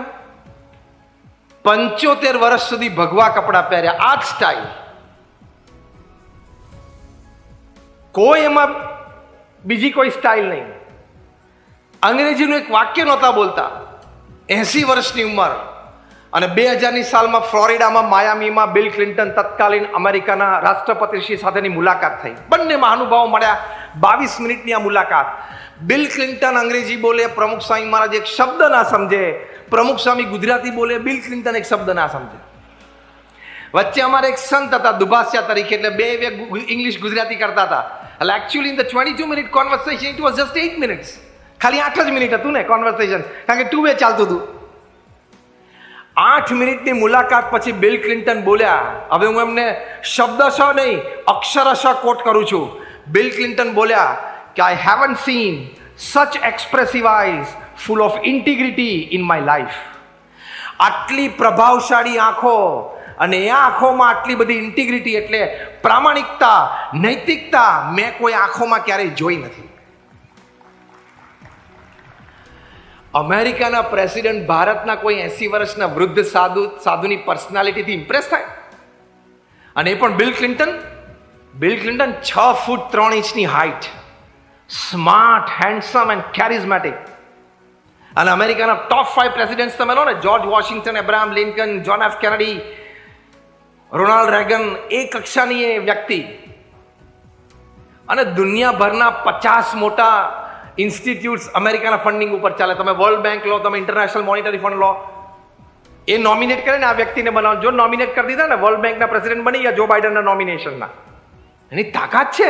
75 વર્ષ સુધી ભગવા કપડા પહેર્યા, આ જ સ્ટાઇલ. કોઈ એમાં બીજી કોઈ સ્ટાઇલ નહીં. અંગ્રેજીનું એક વાક્ય નહોતા બોલતા. 80 વર્ષની ઉંમર. અને 2000ની સાલમાં ફ્લોરિડામાં માયામીમાં બિલ ક્લિન્ટન તત્કાલીન અમેરિકાના રાષ્ટ્રપતિશ્રી સાથેની મુલાકાત થઈ. બંને મહાનુભાવો મળ્યા. 22 મિનિટની આ મુલાકાત. બિલ ક્લિન્ટન અંગ્રેજી બોલે, પ્રમુખ સ્વામી મહારાજ એક શબ્દ ના સમજે. પ્રમુખ સ્વામી ગુજરાતી બોલે, બિલ ક્લિન્ટન એક શબ્દ ના સમજે. વચ્ચે અમારે એક સંત હતા દુભાષ્યા તરીકે, એટલે 2 ઇંગ્લિશ ગુજરાતી કરતા હતા. એટલે actually in the 22 minute conversation it was just 8 minutes. ખાલી 8 જ મિનિટ હતું ને કોન્વર્સેશન, કારણ કે 2 વે ચાલતું હતું. 8 મિનિટની મુલાકાત પછી બિલ ક્લિન્ટન બોલ્યા. હવે હું એમને શબ્દશઃ નહીં અક્ષરશઃ કોટ કરું છું. બિલ ક્લિન્ટન બોલ્યા કે I haven't seen such expressive eyes full of integrity in my life. આટલી પ્રભાવશાળી આંખો, અને એ આંખોમાં આટલી બધી ઇન્ટિગ્રિટી એટલે પ્રામાણિકતા, નૈતિકતા મેં કોઈ આંખોમાં ક્યારેય જોઈ નથી. અમેરિકાના પ્રેસિડેન્ટ ભારતના કોઈ 80 વર્ષના વૃદ્ધ સાધુની પર્સનાલિટીથી ઇમ્પ્રેસ થાય? અને એ પણ Bill Clinton. Bill Clinton 6 foot 3 ઇંચની height, smart, handsome and charismatic. અને અમેરિકાના ટોપ 5 પ્રેસિડેન્ટ્સ તમે લો ને, George Washington, Abraham Lincoln, John F Kennedy, Ronald Reagan, એ કક્ષાની એ વ્યક્તિ. અને દુનિયાભરના 50 મોટા ઇન્સ્ટિટ્યૂટ્સ અમેરિકાના ફંડિંગ ઉપર ચાલે. તમે વર્લ્ડ બેંક લો, તમે ઇન્ટરનેશનલ મોનિટરી ફંડ લો, એ નોમિનેટ કરે ને આ વ્યક્તિને બનાવો. જો નોમિનેટ કરી દીધા ને, વર્લ્ડ બેંકના પ્રેસિડેન્ટ બની ગયા જો બાઇડનના નોમિનેશનના. એની તાકાત છે.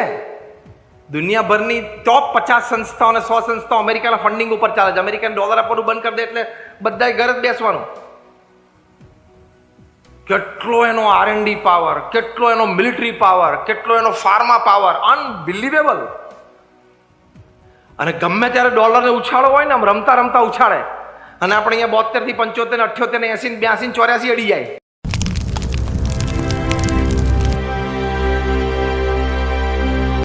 દુનિયાભરની ટોપ 50 સંસ્થાઓ અને 100 સંસ્થાઓ અમેરિકાના ફંડિંગ ઉપર ચાલે છે. અમેરિકન ડોલર આપવાનું બંધ કરી દે એટલે બધાએ ઘર જ બેસવાનું. કેટલો એનો R&D પાવર, કેટલો એનો મિલિટરી પાવર, કેટલો એનો ફાર્મા પાવર, અનબિલીવેબલ. અને ગમે ત્યારે ડોલરને ઉછાળો હોય ને, આમ રમતા રમતા ઉછાળે, અને આપણે અહીંયા 72 થી 75 ને 78 ને 80 ને 82 ને 84 અડી જાય.